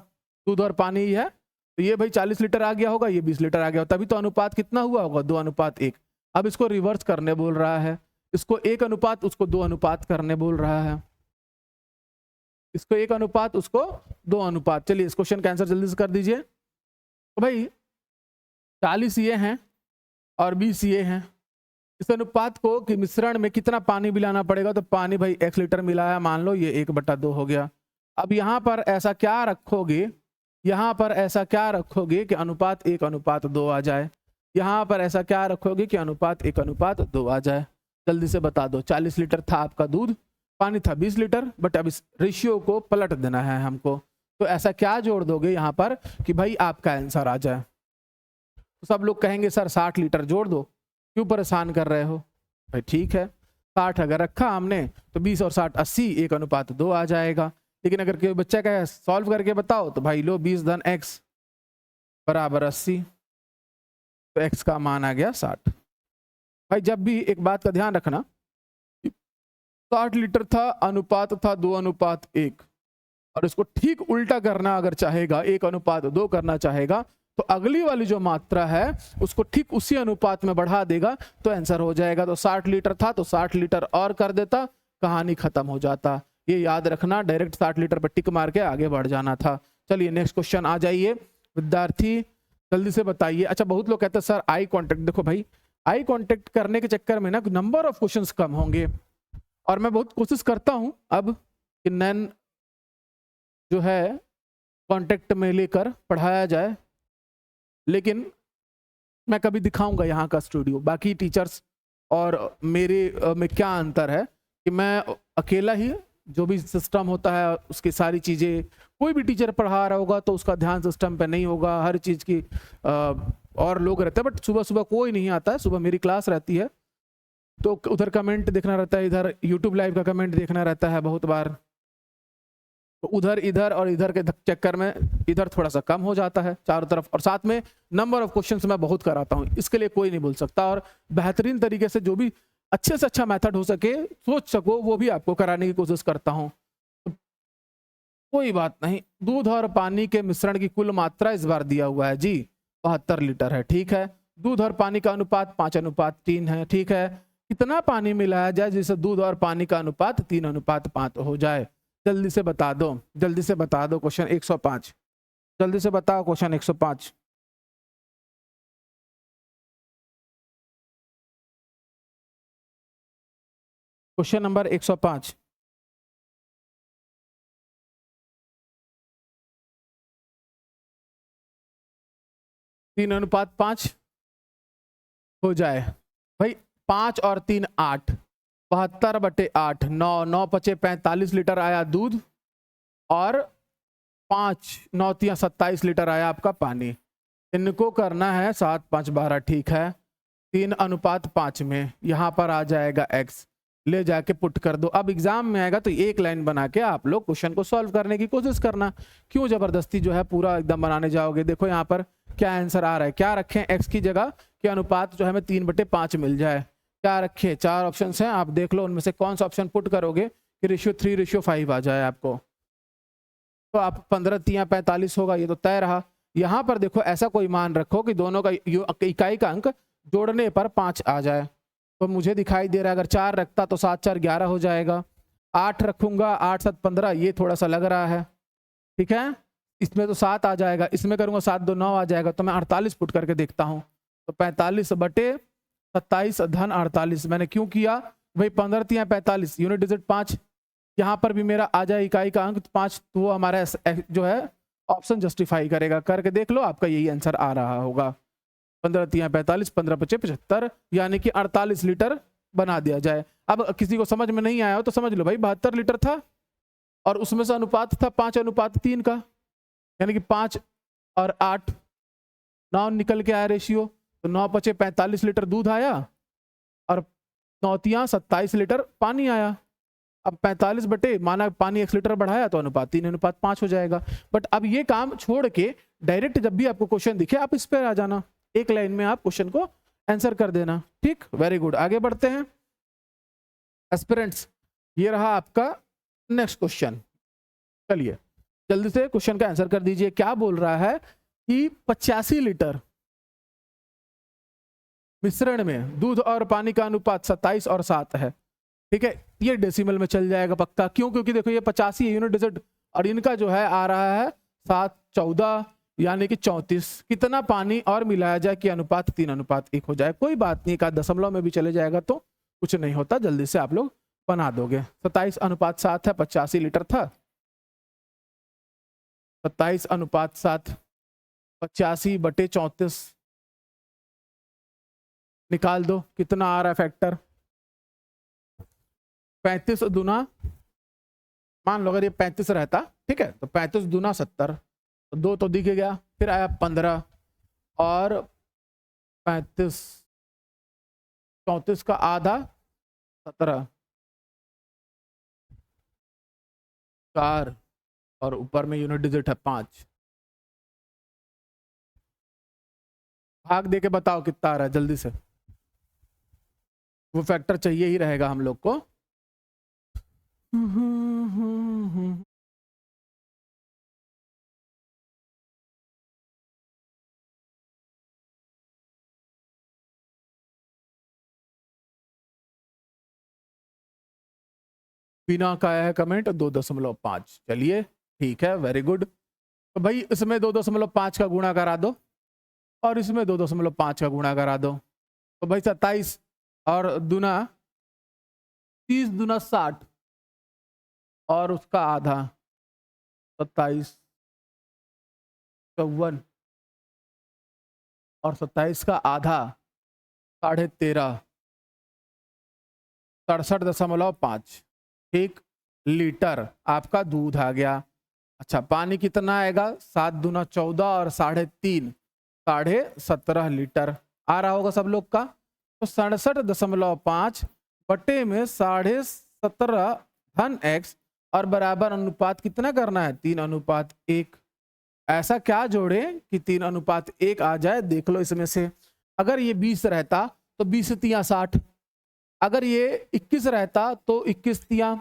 Speaker 1: दूध और पानी ही है, तो ये भाई 40 लीटर आ गया होगा, ये 20 लीटर आ गया होगा, तभी तो अनुपात कितना हुआ होगा 2:1। अब इसको रिवर्स करने बोल रहा है, इसको 1 अनुपात उसको 2 अनुपात करने बोल रहा है, इसको 1 अनुपात उसको 2 अनुपात। चलिए इस क्वेश्चन का आंसर जल्दी से कर दीजिए। तो भाई 40 ये हैं और 20 ये हैं, इस अनुपात को कि मिश्रण में कितना पानी मिलाना पड़ेगा, तो पानी भाई x लीटर मिलाया, मान लो ये 1/2 हो गया। अब यहाँ पर ऐसा क्या रखोगे, यहाँ पर ऐसा क्या रखोगे कि अनुपात 1:2 आ जाए, यहाँ पर ऐसा क्या रखोगे कि अनुपात 1:2 आ जाए। जल्दी से बता दो। 40 लीटर था आपका दूध, पानी था 20 लीटर, बट अब इस रेशियो को पलट देना है हमको, तो ऐसा क्या जोड़ दोगे यहाँ पर कि भाई आपका आंसर आ जाए। तो सब लोग कहेंगे सर 60 लीटर जोड़ दो, क्यों परेशान कर रहे हो भाई। ठीक है, 60 अगर रखा हमने तो 20 और 60 80, 1:2 आ जाएगा। लेकिन अगर कोई बच्चा कहे सॉल्व करके बताओ, तो भाई लो 20 धन x बराबर 80, तो x का मान आ गया 60। भाई जब भी एक बात का ध्यान रखना, 60 लीटर था, अनुपात था 2:1, और इसको ठीक उल्टा करना अगर चाहेगा, 1:2 करना चाहेगा, तो अगली वाली जो मात्रा है उसको ठीक उसी अनुपात में बढ़ा देगा तो आंसर हो जाएगा। तो 60 लीटर था तो 60 लीटर और कर देता, कहानी खत्म हो जाता। ये याद रखना, डायरेक्ट 60 लीटर पर टिक मार के आगे बढ़ जाना था। चलिए नेक्स्ट क्वेश्चन आ जाइए विद्यार्थी, जल्दी से बताइए। अच्छा, बहुत लोग कहते हैं सर आई कांटेक्ट, देखो भाई आई कांटेक्ट करने के चक्कर में ना नंबर ऑफ क्वेश्चंस कम होंगे, और मैं बहुत कोशिश करता हूं अब कि नैन जो है कांटेक्ट में लेकर पढ़ाया जाए, लेकिन मैं कभी दिखाऊंगा यहाँ का स्टूडियो, बाकी टीचर्स और मेरे में क्या अंतर है कि मैं अकेला ही जो भी सिस्टम होता है उसकी सारी चीज़ें, कोई भी टीचर पढ़ा रहा होगा तो उसका ध्यान सिस्टम पे नहीं होगा, हर चीज़ की और लोग रहते हैं, बट सुबह सुबह कोई नहीं आता है, सुबह मेरी क्लास रहती है तो उधर कमेंट देखना रहता है, इधर यूट्यूब लाइव का कमेंट देखना रहता है बहुत बार, तो उधर इधर और इधर के चक्कर में इधर थोड़ा सा कम हो जाता है चारों तरफ, और साथ में नंबर ऑफ क्वेश्चंस मैं बहुत कराता हूँ, इसके लिए कोई नहीं बोल सकता, और बेहतरीन तरीके से जो भी अच्छे से अच्छा मेथड हो सके, सोच सको, वो भी आपको कराने की कोशिश करता हूँ। कोई बात नहीं, दूध और पानी के मिश्रण की कुल मात्रा इस बार दिया हुआ है जी 72 लीटर है, ठीक है। दूध और पानी का अनुपात 5:3 है, ठीक है। कितना पानी मिलाया जाए जिससे दूध और पानी का अनुपात 3:5 हो जाए, जल्दी से बता दो, जल्दी से बता दो। क्वेश्चन 105, जल्दी से बताओ क्वेश्चन 105। क्वेश्चन नंबर 105, तीन अनुपात 5 हो जाए भाई, 5 और 3 8, 72/8, 9 9 × 5 = 45 लीटर आया दूध, और 5 9 × 27 लीटर आया आपका पानी। इनको करना है 7 5 12, ठीक है। 3:5 में यहाँ पर आ जाएगा x, ले जाके पुट कर दो। अब एग्जाम में आएगा तो एक लाइन बना के आप लोग क्वेश्चन को सॉल्व करने की कोशिश करना, क्यों जबरदस्ती जो है पूरा एकदम बनाने जाओगे। देखो यहाँ पर क्या आंसर आ रहा है, क्या रखें x की जगह कि अनुपात जो है हमें 3/5 मिल जाए, क्या रखें। 4 ऑप्शन हैं, आप देख लो उनमें से कौन सा ऑप्शन पुट करोगे कि रेशियो 3:5 आ जाए आपको, तो आप 15 × 45 होगा, ये तो तय रहा। यहाँ पर देखो ऐसा कोई मान रखो कि दोनों का इकाई का अंक जोड़ने पर 5 आ जाए, तो मुझे दिखाई दे रहा है अगर 4 रखता तो 7 4 11 हो जाएगा, 8 रखूंगा 8 7 15, ये थोड़ा सा लग रहा है, ठीक है। इसमें तो 7 आ जाएगा, इसमें करूंगा 7 2 9 आ जाएगा, तो मैं 48 पुट करके देखता हूँ, तो 45/27 धन 48 मैंने क्यों किया भाई, 15 × 45 यूनिट डिजिट 5, यहाँ पर भी मेरा आ जाए इकाई का अंक 5, तो वो हमारा जो है ऑप्शन जस्टिफाई करेगा, करके देख लो आपका यही आंसर आ रहा होगा। 15 × 45, 15 × 5 = 75, यानी कि 48 लीटर बना दिया जाए। अब किसी को समझ में नहीं आया हो तो समझ लो भाई 72 लीटर था और उसमें से अनुपात था 5:3 का, यानी कि 5 और 8 9 निकल के आया रेशियो, तो 9 × 5 = 45 लीटर दूध आया और 9 × 27 लीटर पानी आया। अब 45 बटे माना पानी 1 लीटर बढ़ाया तो अनुपात 3:5 हो जाएगा। बट अब ये काम छोड़ के डायरेक्ट जब भी आपको क्वेश्चन दिखे आप इस पर आ जाना, एक लाइन में आप क्वेश्चन को आंसर कर देना, ठीक। वेरी गुड, आगे बढ़ते हैं एस्पिरेंट्स। ये रहा आपका नेक्स्ट क्वेश्चन। चलिए जल्दी से क्वेश्चन का आंसर कर दीजिए। क्या बोल रहा है कि 85 लीटर मिश्रण में दूध और पानी का अनुपात 27 और 7 है। ठीक है, ये डेसिमल में चल जाएगा पक्का। क्यों? क्योंकि देखो ये 85 यूनिट डिजिट और इनका जो है आ रहा है 7 14 यानी कि 34। कितना पानी और मिलाया जाए कि अनुपात 3:1 हो जाए? कोई बात नहीं, एक आध दशमलव में भी चले जाएगा तो कुछ नहीं होता, जल्दी से आप लोग बना दोगे। 27:7 है, 85 लीटर था। 27:7 85/34 निकाल दो, कितना आ रहा है फैक्टर? 35 दूना, मान लो अगर ये 35 रहता, ठीक है, तो 35 दूना 70, तो 2 तो दिख गया, फिर आया 15 और 35 34 का आधा 17 4 और ऊपर में यूनिट डिजिट है 5। भाग दे के बताओ कितना आ रहा है जल्दी से। वो फैक्टर चाहिए ही रहेगा हम लोग को। बिना का है कमेंट 2.5। चलिए ठीक है, वेरी गुड। तो भाई इसमें 2.5 का गुणा करा दो और इसमें 2.5 का गुणा करा दो, तो भाई 27 और दूना 30 दूना 60 और उसका आधा 27 54 और 27 का आधा 13.5 67.5 ठीक लीटर आपका दूध आ गया। अच्छा, पानी कितना आएगा? 7 दूना 14 और 3.5 17.5 लीटर आ रहा होगा सब लोग का। तो 67.5 बटे में 17.5 धन x और बराबर अनुपात कितना करना है? 3:1। ऐसा क्या जोड़े कि 3:1 आ जाए? देख लो इसमें से, अगर ये 20 रहता तो 20 तिया 60, अगर ये 21 रहता तो 21 तिया,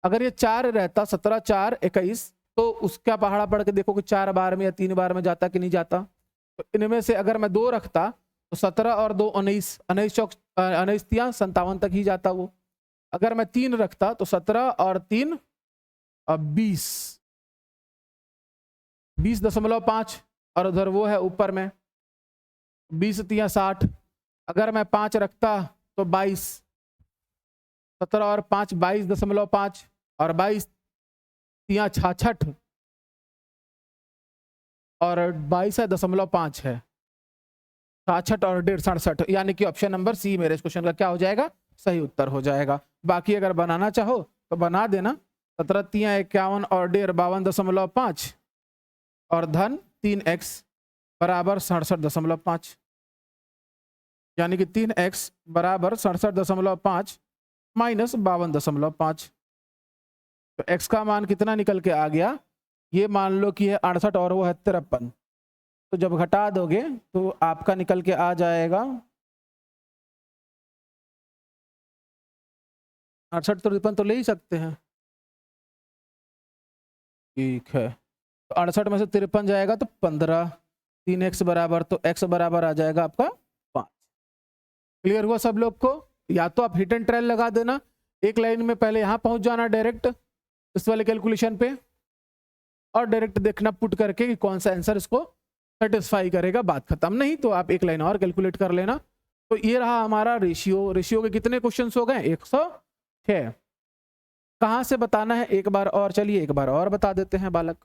Speaker 1: अगर ये 4 रहता 17 4 21, तो उसका पहाड़ा पढ़ के देखो कि 4 बार में या 3 बार में जाता कि नहीं जाता। तो इनमें से अगर मैं 2 रखता तो 17 और 2 19, 19 चौक 19 तिया 57 तक ही जाता वो। अगर मैं 3 रखता तो 17 और 3 20, 20.5 और उधर वो है ऊपर में 20 तिया 60। अगर मैं 5 रखता तो 22, 17 और 5 22.5 और 22 तिया 66 और 22.5 है 66 और 1.5 67, यानी कि ऑप्शन नंबर सी मेरे इस क्वेश्चन का क्या हो जाएगा? सही उत्तर हो जाएगा। बाकी अगर बनाना चाहो तो बना देना। 17 तिया 51 और 1.5 52.5 और धन 3x बराबर 67.5, यानी कि 3x बराबर 67.5 माइनस 52.5। तो x का मान कितना निकल के आ गया? ये मान लो कि है 68 और वो है 53। तो जब घटा दोगे तो आपका निकल के आ जाएगा 68 तो 53 तो ले ही सकते हैं। ठीक है, तो 68 में से 53 जाएगा तो 15, 3x बराबर, तो x बराबर आ जाएगा आपका 5। क्लियर हुआ सब लोग को? या तो आप हिट एंड ट्रायल लगा देना, एक लाइन में पहले यहां पहुंच जाना डायरेक्ट इस वाले कैलकुलेशन पे और डायरेक्ट देखना पुट करके कि कौन सा आंसर इसको सेटिस्फाई करेगा, बात खत्म। नहीं तो आप एक लाइन और कैलकुलेट कर लेना। तो ये रहा हमारा रेशियो। रेशियो के कितने क्वेश्चन हो गए? 106। कहां से बताना है एक बार और? चलिए एक बार और बता देते हैं बालक।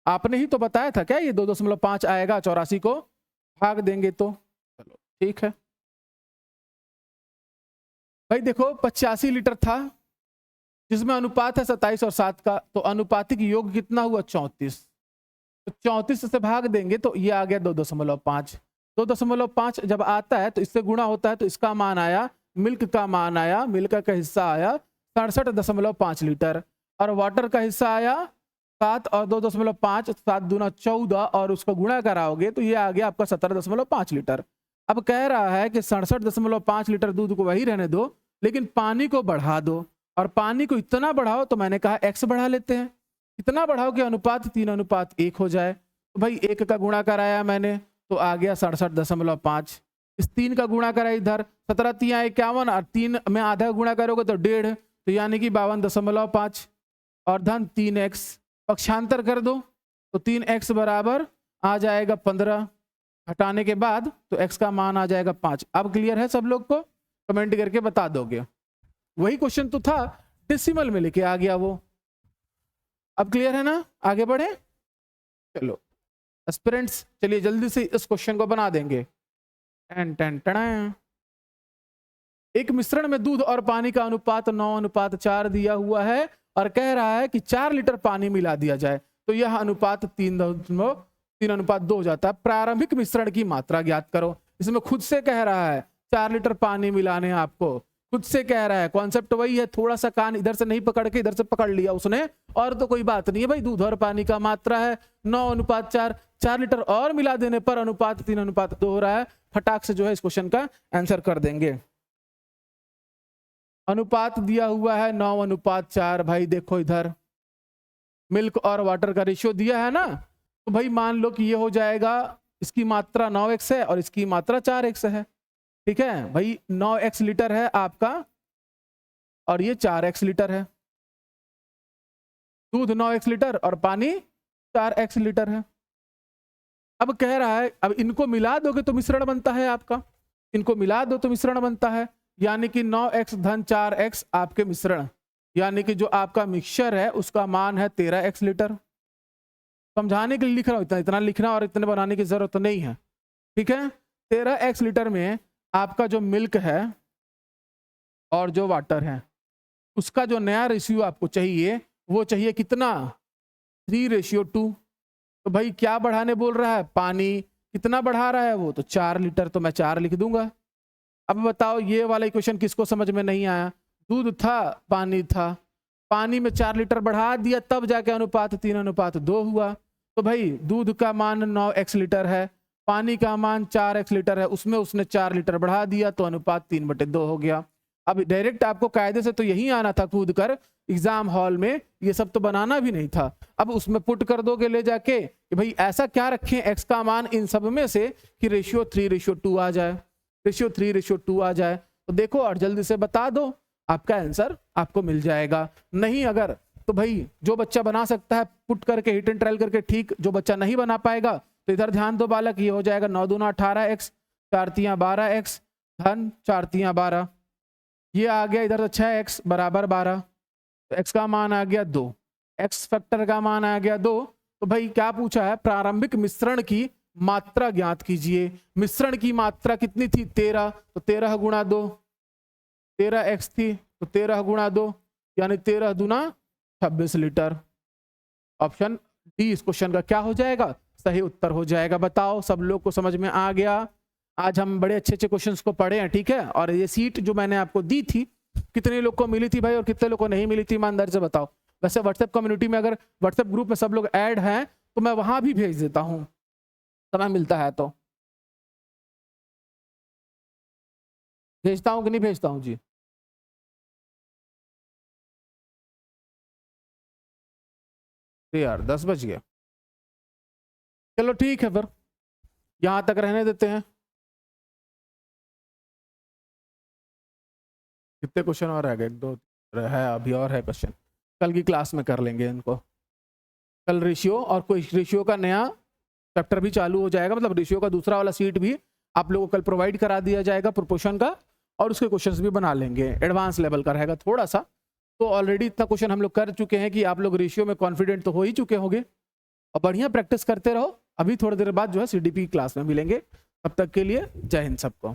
Speaker 1: आपने ही तो बताया था क्या ये 2.5 आएगा, 84 को भाग देंगे तो। चलो ठीक है भाई, देखो 85 लीटर था जिसमें अनुपात है 27 और 7 का, तो अनुपातिक योग कितना हुआ? 34। तो 34 से भाग देंगे तो ये आ गया 2.5। 2.5 जब आता है तो इससे गुणा होता है, तो इसका मान आया, मिल्क का मान आया, मिल्क का हिस्सा आया 67.5 लीटर और वाटर का हिस्सा आया 7 और 2.5, 7 दूना 14 और उसको गुणा कराओगे तो ये आ गया आपका 17.5 लीटर। अब कह रहा है कि 67.5 लीटर दूध को वही रहने दो लेकिन पानी को बढ़ा दो, और पानी को इतना बढ़ाओ, तो मैंने कहा x बढ़ा लेते हैं। इतना बढ़ाओ कि अनुपात 3:1 हो जाए। तो भाई 1 का गुणा कराया मैंने, तो आ गया 67.5। इस 3 का गुणा करा इधर, 17 3 51, और 3 में आधा गुणा करोगे तो 1.5, तो यानी कि 52.5 और धन 3x। पक्षांतर कर दो तो 3x बराबर आ जाएगा 15, हटाने के बाद तो x का मान आ जाएगा 5। अब क्लियर है सब लोग को? कमेंट करके बता दोगे। वही क्वेश्चन तो था, डेसिमल में लेके आ गया वो। अब क्लियर है ना? आगे बढ़े, चलो एस्पिरेंट्स, चलिए जल्दी से इस क्वेश्चन को बना देंगे। एक मिश्रण में दूध और पानी का अनुपात 9:4 दिया हुआ है और कह रहा है कि 4 लीटर पानी मिला दिया जाए, तो यह अनुपात 3:2 हो जाता है। प्रारंभिक मिश्रण की मात्रा ज्ञात करो। इसमें खुद से कह रहा है 4 लीटर पानी मिलाने, आपको खुद से कह रहा है। कॉन्सेप्ट वही है, थोड़ा सा कान इधर से नहीं पकड़ के इधर से पकड़ लिया उसने, और तो कोई बात नहीं है भाई। दूध और पानी का मात्रा है 9:4, 4 लीटर और मिला देने पर अनुपात 3:2 हो रहा है। फटाक से जो है इस क्वेश्चन का आंसर कर देंगे। अनुपात दिया हुआ है 9:4। भाई देखो इधर मिल्क और वाटर का रेशियो दिया है ना, तो भाई मान लो कि ये हो जाएगा, इसकी मात्रा 9x है और इसकी मात्रा 4x है। ठीक है भाई, 9x लीटर है आपका और ये 4x लीटर है। दूध 9x लीटर और पानी 4x लीटर है। अब कह रहा है, अब इनको मिला दोगे तो मिश्रण बनता है आपका, इनको मिला दो तो मिश्रण बनता है, यानी कि 9x धन 4x आपके मिश्रण, यानी कि जो आपका मिक्सचर है उसका मान है 13x लीटर। समझाने के लिए लिख रहा हूं, इतना लिखना और इतने बनाने की जरूरत नहीं है। ठीक है, 13x लीटर में आपका जो मिल्क है और जो वाटर है उसका जो नया रेशियो आपको चाहिए वो चाहिए कितना? 3:2। तो भाई क्या बढ़ाने बोल रहा है? पानी कितना बढ़ा रहा है वो? तो 4 लीटर, तो मैं 4 लिख दूंगा। अब बताओ ये वाला इक्वेशन किसको समझ में नहीं आया? दूध था, पानी था, पानी में 4 लीटर बढ़ा दिया तब जाके अनुपात 3:2 हुआ। तो भाई दूध का मान 9x लीटर है, पानी का मान 4x लीटर है, उसमें उसने 4 लीटर बढ़ा दिया तो अनुपात 3/2 हो गया। अब डायरेक्ट आपको कायदे से तो यही आना था कूद कर एग्जाम हॉल में, ये सब तो बनाना भी नहीं था। अब उसमें पुट कर दोगे ले जाके कि भाई ऐसा क्या रखें x का मान इन सब में से कि रेशियो 3:2 आ जाए, रेशियो 3:2 आ जाए। तो देखो और जल्दी से बता दो, आपका आंसर आपको मिल जाएगा। नहीं अगर तो भाई जो बच्चा बना सकता है पुट करके हिट एंड ट्रायल करके ठीक, जो बच्चा नहीं बना पाएगा तो इधर ध्यान दो बालक, ये हो जाएगा 9 दूना 18x, 4 तियां 12x धन 4 तियां 12, ये आ गया इधर 6x बराबर 12, तो x का मान आ गया 2, x फैक्टर का मान आ गया 2। तो भाई क्या पूछा है? प्रारंभिक मिश्रण की मात्रा ज्ञात कीजिए। मिश्रण की मात्रा कितनी थी? 13, तो 13 गुणा 2, 13x थी तो 13 गुणा 2 यानी 13 दूना 26 लीटर। ऑप्शन डी इस क्वेश्चन का क्या हो जाएगा? सही उत्तर हो जाएगा। बताओ सब लोग को समझ में आ गया? आज हम बड़े अच्छे अच्छे क्वेश्चंस को पढ़े हैं, ठीक है। और ये सीट जो मैंने आपको दी थी कितने लोग को मिली थी भाई और कितने लोग को नहीं मिली थी, ईमानदारी से बताओ। वैसे व्हाट्सएप कम्युनिटी में अगर व्हाट्सएप ग्रुप में सब लोग ऐड हैं तो मैं वहां भी भेज देता हूं, समय मिलता है तो। भेजता हूं कि नहीं भेजता हूं जी? यार 10 बज गया, चलो ठीक है फिर यहां तक रहने देते हैं। कितने क्वेश्चन और रह गए? 1 2 है अभी और है क्वेश्चन, कल की क्लास में कर लेंगे इनको। कल रेशियो और कोई रेशियो का नया चैप्टर भी चालू हो जाएगा, मतलब रेशियो का दूसरा वाला सीट भी आप लोगों को कल प्रोवाइड करा दिया जाएगा प्रोपोर्शन का, और उसके क्वेश्चंस भी बना लेंगे। एडवांस लेवल का रहेगा थोड़ा सा, तो ऑलरेडी इतना क्वेश्चन हम लोग कर चुके हैं कि आप लोग रेशियो में कॉन्फिडेंट तो हो ही चुके होंगे। और बढ़िया प्रैक्टिस करते रहो। अभी थोड़ी देर बाद जो है CDP क्लास में मिलेंगे, तब तक के लिए जय हिंद सबको।